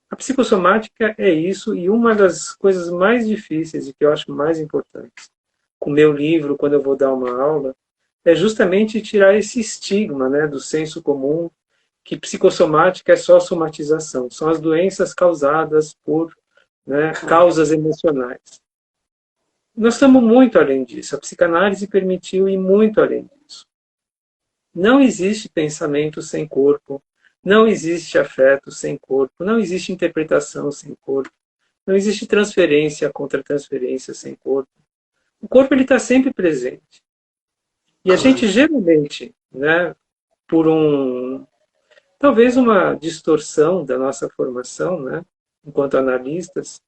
A psicossomática é isso, e uma das coisas mais difíceis e que eu acho mais importantes com o meu livro, quando eu vou dar uma aula, é justamente tirar esse estigma, né, do senso comum, que psicossomática é só somatização, são as doenças causadas por, né, causas emocionais. Nós estamos muito além disso. A psicanálise permitiu ir muito além disso. Não existe pensamento sem corpo, não existe afeto sem corpo, não existe interpretação sem corpo, não existe transferência contra transferência sem corpo. O corpo está sempre presente. E a gente geralmente, né, por talvez uma distorção da nossa formação, né, enquanto analistas,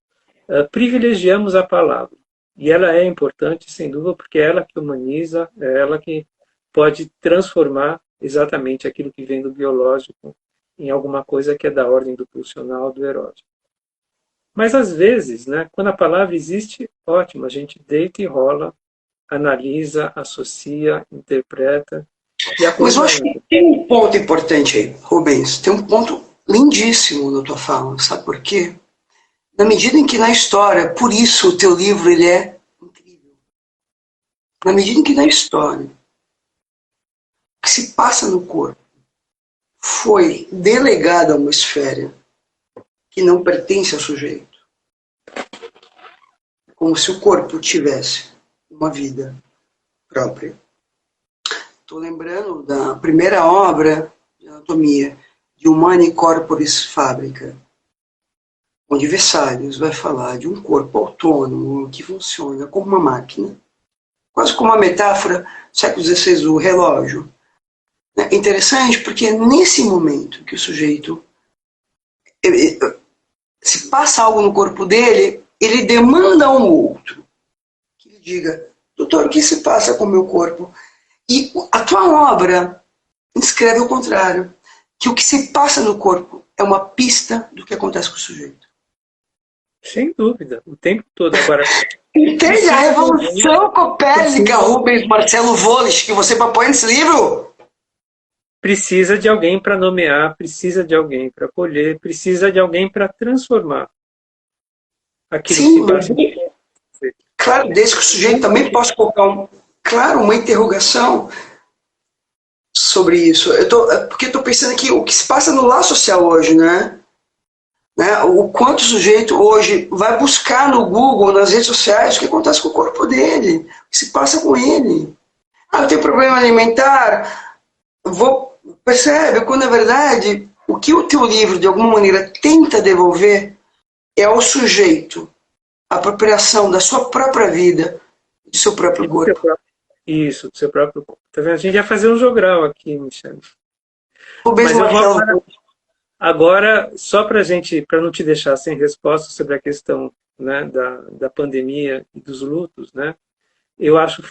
privilegiamos a palavra. E ela é importante, sem dúvida, porque é ela que humaniza, é ela que pode transformar exatamente aquilo que vem do biológico em alguma coisa que é da ordem do pulsional, do erótico. Mas, às vezes, né, quando a palavra existe, ótimo, a gente deita e rola, analisa, associa, interpreta. Mas eu acho que tem um ponto importante aí, Rubens, tem um ponto lindíssimo na tua fala, sabe por quê? Na medida em que na história, por isso o teu livro ele é incrível. Na medida em que na história, o que se passa no corpo foi delegado a uma esfera que não pertence ao sujeito. Como se o corpo tivesse uma vida própria. Estou lembrando da primeira obra de anatomia, de Humani Corporis Fabrica, onde Vesalius vai falar de um corpo autônomo que funciona como uma máquina, quase como uma metáfora do século XVI do relógio. É interessante porque nesse momento que o sujeito se passa algo no corpo dele, ele demanda a um outro que lhe diga, doutor, o que se passa com o meu corpo? E a tua obra escreve o contrário, que o que se passa no corpo é uma pista do que acontece com o sujeito. Sem dúvida, o tempo todo. Agora, entende a revolução copérnica, Rubens Marcelo Wolich, que você propõe nesse livro? precisa de alguém para nomear, precisa de alguém para acolher, precisa de alguém para transformar aquilo que Sim, se passa. claro, desde que o sujeito também possa colocar, claro, uma interrogação sobre isso. Porque eu estou pensando aqui o que se passa no lar social hoje, né? O quanto o sujeito hoje vai buscar no Google, nas redes sociais, o que acontece com o corpo dele, o que se passa com ele. Ah, eu tenho problema alimentar, percebe, quando na verdade o que o teu livro de alguma maneira tenta devolver é ao sujeito a apropriação da sua própria vida, do seu próprio corpo. Isso, do seu próprio corpo. Tá vendo? A gente ia fazer um jogral aqui, Michel. Mas eu vou agora, só para não te deixar sem resposta sobre a questão, né, da pandemia e dos lutos, né? Eu acho,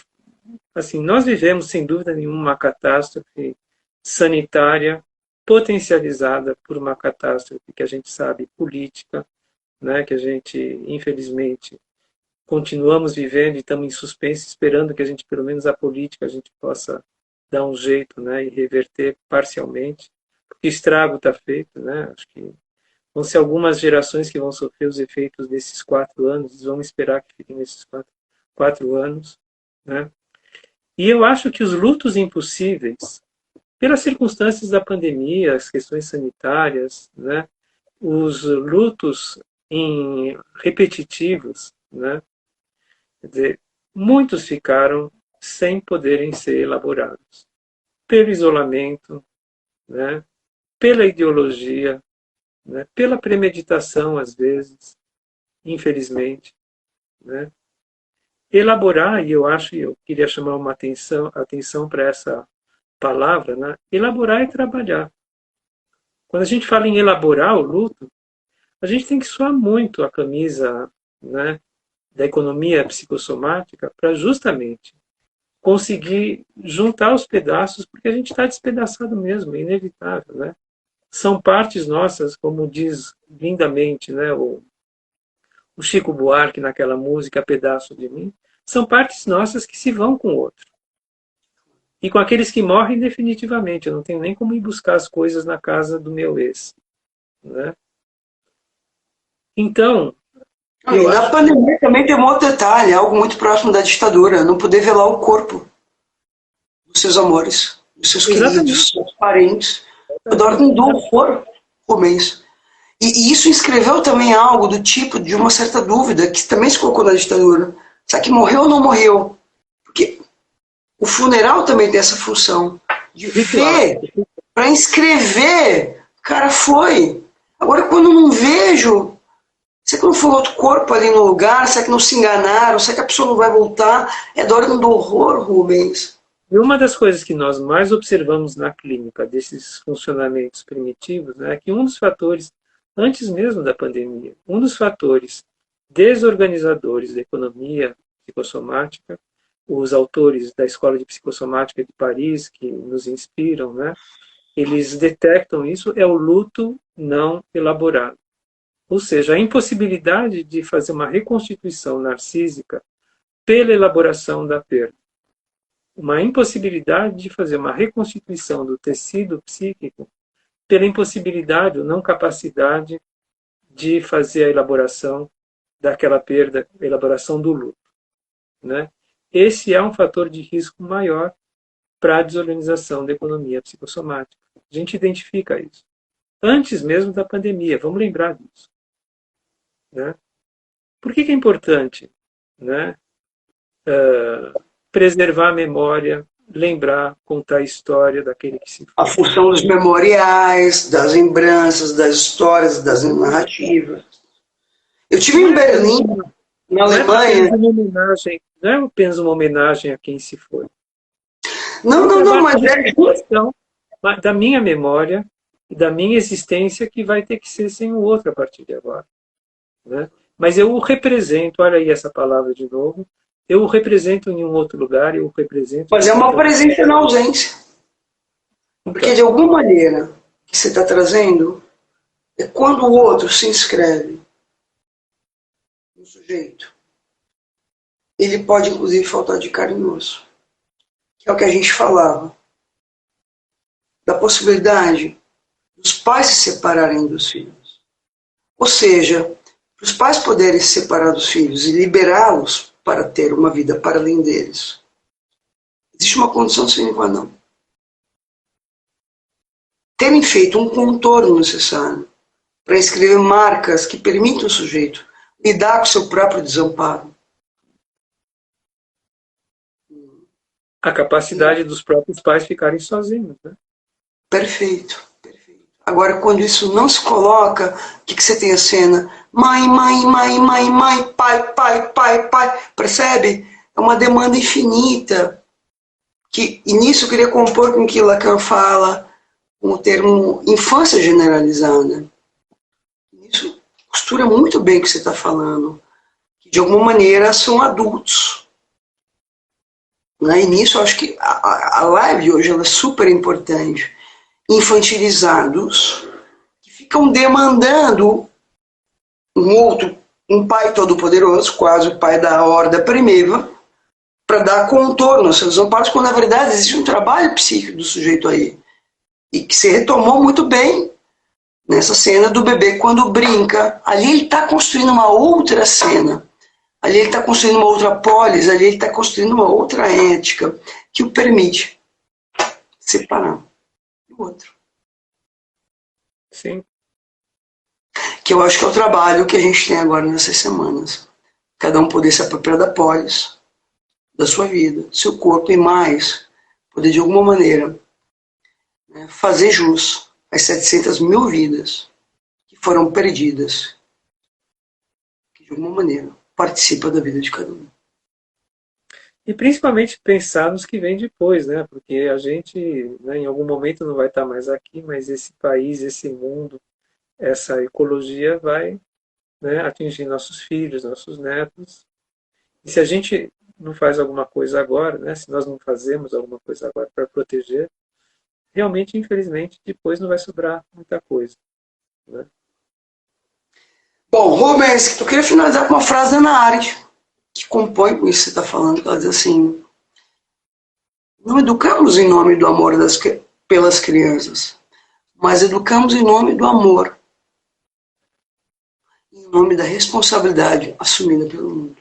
assim, nós vivemos sem dúvida nenhuma uma catástrofe sanitária potencializada por uma catástrofe que a gente sabe política, né, que a gente infelizmente continuamos vivendo e estamos em suspense, esperando que a gente, pelo menos a política, a gente possa dar um jeito, né, e reverter parcialmente, porque o estrago está feito, né? Acho que vão ser algumas gerações que vão sofrer os efeitos desses 4 anos, vamos esperar que fiquem nesses 4 anos, né? E eu acho que os lutos impossíveis, pelas circunstâncias da pandemia, as questões sanitárias, né, os lutos repetitivos, né, quer dizer, muitos ficaram sem poderem ser elaborados. Pelo isolamento, né, pela ideologia, né, pela premeditação, às vezes, infelizmente. Né. Elaborar, e eu acho, eu queria chamar uma atenção para essa palavra, né, elaborar e trabalhar. Quando a gente fala em elaborar o luto, a gente tem que suar muito a camisa, né, da economia psicossomática para justamente conseguir juntar os pedaços, porque a gente está despedaçado mesmo, é inevitável, né? São partes nossas, como diz lindamente, né, o Chico Buarque naquela música Pedaço de Mim, são partes nossas que se vão com o outro. E com aqueles que morrem definitivamente, eu não tenho nem como ir buscar as coisas na casa do meu ex, né? Então, e na pandemia também tem um outro detalhe, algo muito próximo da ditadura, não poder velar o corpo dos seus amores, dos seus queridos, dos seus parentes, toda ordem do horror por mês. E isso inscreveu também algo do tipo de uma certa dúvida que também se colocou na ditadura. Será que morreu ou não morreu? Porque o funeral também tem essa função de ver, para inscrever, cara, foi. Agora, quando eu não vejo, será que não foi outro corpo ali no lugar? Será que não se enganaram? Será que a pessoa não vai voltar? É da ordem do horror, Rubens. E uma das coisas que nós mais observamos na clínica desses funcionamentos primitivos, né, é que um dos fatores, antes mesmo da pandemia, um dos fatores desorganizadores da economia psicossomática, os autores da Escola de Psicossomática de Paris, que nos inspiram, né, eles detectam isso, é o luto não elaborado. Ou seja, a impossibilidade de fazer uma reconstituição narcísica pela elaboração da perda. Uma impossibilidade de fazer uma reconstituição do tecido psíquico pela impossibilidade ou não capacidade de fazer a elaboração daquela perda, a elaboração do luto. Né? Esse é um fator de risco maior para a desorganização da economia psicossomática. A gente identifica isso. Antes mesmo da pandemia, vamos lembrar disso. Né? Por que é importante, né, preservar a memória, lembrar, contar a história daquele que se foi? A função dos memoriais, das lembranças, das histórias, das narrativas. Eu tive em Berlim, na Alemanha. Não é apenas uma homenagem a quem se foi. Não, mas é questão da minha memória e da minha existência que vai ter que ser sem o outro a partir de agora. Né? Mas eu o represento, olha aí essa palavra de novo, eu o represento em um outro lugar, eu o represento... Mas é uma presença na ausência. Porque de alguma maneira que você está trazendo é quando o outro se inscreve no sujeito, ele pode inclusive faltar de carinhoso, que é o que a gente falava. da possibilidade dos pais se separarem dos filhos. Ou seja, para os pais poderem se separar dos filhos e liberá-los para ter uma vida para além deles, existe uma condição sine qua non. Terem feito um contorno necessário para escrever marcas que permitam ao sujeito lidar com o seu próprio desamparo. A capacidade dos próprios pais ficarem sozinhos, né? Perfeito, perfeito. Agora, quando isso não se coloca, o que você tem a cena? Mãe, mãe, mãe, mãe, mãe, pai, pai, pai, pai. Percebe? É uma demanda infinita. E nisso eu queria compor com o que Lacan fala, com o termo infância generalizada. Isso costura muito bem o que você está falando. Que de alguma maneira são adultos. Né? E nisso eu acho que a live hoje ela é super importante. Infantilizados, que ficam demandando um pai todo-poderoso, quase o pai da horda primitiva, para dar contorno aos seus amparos, quando na verdade existe um trabalho psíquico do sujeito aí. E que se retomou muito bem nessa cena do bebê quando brinca. Ali ele está construindo uma outra cena. Ali ele está construindo uma outra polis, ali ele está construindo uma outra ética que o permite separar do outro. Sim. Que eu acho que é o trabalho que a gente tem agora nessas semanas. Cada um poder se apropriar da polis, da sua vida, do seu corpo e mais, poder de alguma maneira fazer jus às 700 mil vidas que foram perdidas, que de alguma maneira participa da vida de cada um. E principalmente pensar nos que vem depois, né? Porque a gente, né, em algum momento não vai estar mais aqui, mas esse país, esse mundo, essa ecologia vai, né, atingir nossos filhos, nossos netos. E se a gente não faz alguma coisa agora, né? Se nós não fazemos alguma coisa agora para proteger, realmente, infelizmente, depois não vai sobrar muita coisa, né? Bom, Rubens, eu queria finalizar com uma frase da Hannah Arendt, que compõe com isso que você está falando. Ela diz assim: não educamos em nome do amor pelas crianças, mas educamos em nome do amor, em nome da responsabilidade assumida pelo mundo.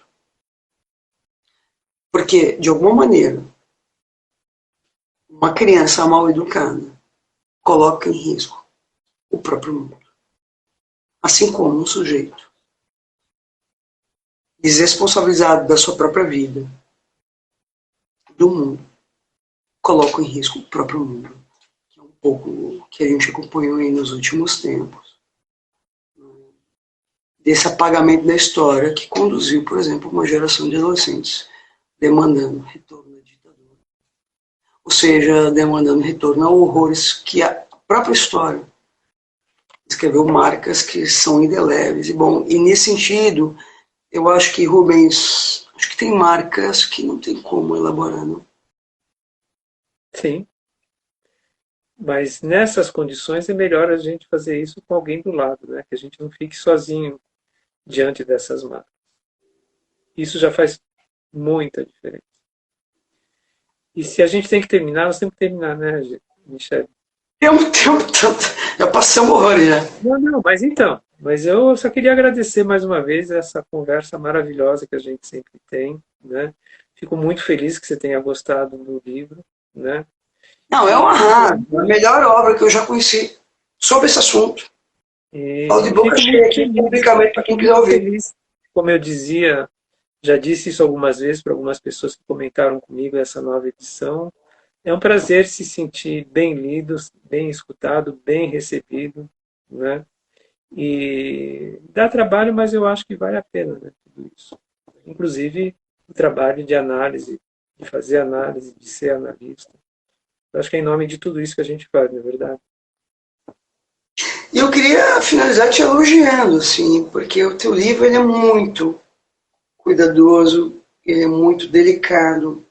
Porque, de alguma maneira, uma criança mal educada coloca em risco o próprio mundo. Assim como um sujeito desresponsabilizado da sua própria vida, do mundo, coloca em risco o próprio mundo. Que é um pouco o que a gente acompanhou aí nos últimos tempos. Desse apagamento da história que conduziu, por exemplo, uma geração de adolescentes demandando retorno à ditadura. Ou seja, demandando retorno a horrores que a própria história escreveu marcas que são indeléveis. E nesse sentido, eu acho que Rubens, acho que tem marcas que não tem como elaborar, não? Sim. Mas nessas condições é melhor a gente fazer isso com alguém do lado, né? Que a gente não fique sozinho diante dessas marcas. Isso já faz muita diferença. E se a gente tem que terminar, nós temos que terminar, né, Michele? Tempo, já passamos horror já. Não, mas então. Mas eu só queria agradecer mais uma vez essa conversa maravilhosa que a gente sempre tem, né? Fico muito feliz que você tenha gostado do livro, né? Não, é uma arraso, a melhor obra que eu já conheci sobre esse assunto. Falo de boca cheia aqui publicamente para quem quiser ouvir. Feliz. Como eu dizia, já disse isso algumas vezes para algumas pessoas que comentaram comigo essa nova edição. É um prazer se sentir bem lido, bem escutado, bem recebido, né? E dá trabalho, mas eu acho que vale a pena, né, tudo isso. Inclusive o trabalho de análise, de fazer análise, de ser analista. Eu acho que é em nome de tudo isso que a gente faz, não é verdade? E eu queria finalizar te elogiando, assim, porque o teu livro ele é muito cuidadoso, ele é muito delicado,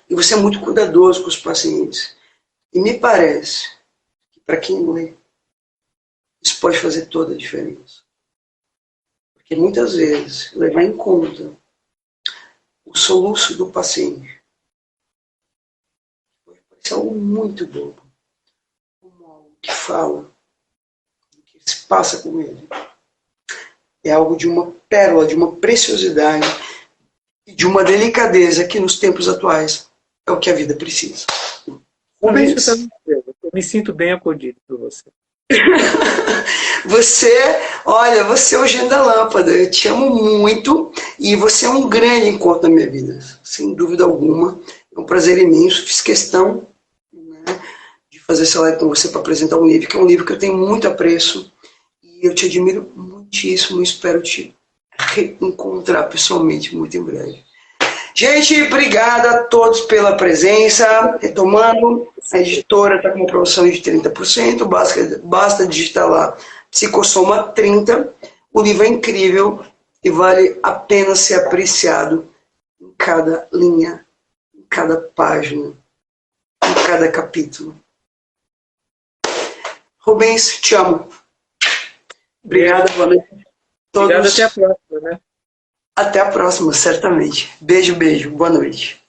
e você é muito cuidadoso com os pacientes. E me parece que para quem lê, isso pode fazer toda a diferença. Porque muitas vezes levar em conta o soluço do paciente pode parecer algo muito bobo. que fala, do que se passa com ele, é algo de uma pérola, de uma preciosidade e de uma delicadeza que nos tempos atuais é o que a vida precisa. Rubens, eu me sinto bem acolhido por você. Olha, você é o gênio da lâmpada, eu te amo muito e você é um grande encontro na minha vida, sem dúvida alguma. É um prazer imenso, fiz questão, né, de fazer essa live com você para apresentar um livro, que é um livro que eu tenho muito apreço e eu te admiro muitíssimo e espero te reencontrar pessoalmente muito em breve. Gente, obrigado a todos pela presença. Retomando, a editora está com uma promoção de 30%, basta digitar lá Psicossoma 30. O livro é incrível e vale a pena ser apreciado em cada linha, em cada página, em cada capítulo. Rubens, te amo. Obrigado, boa noite. Obrigado, até a próxima, né? Até a próxima, certamente. Beijo, beijo. Boa noite.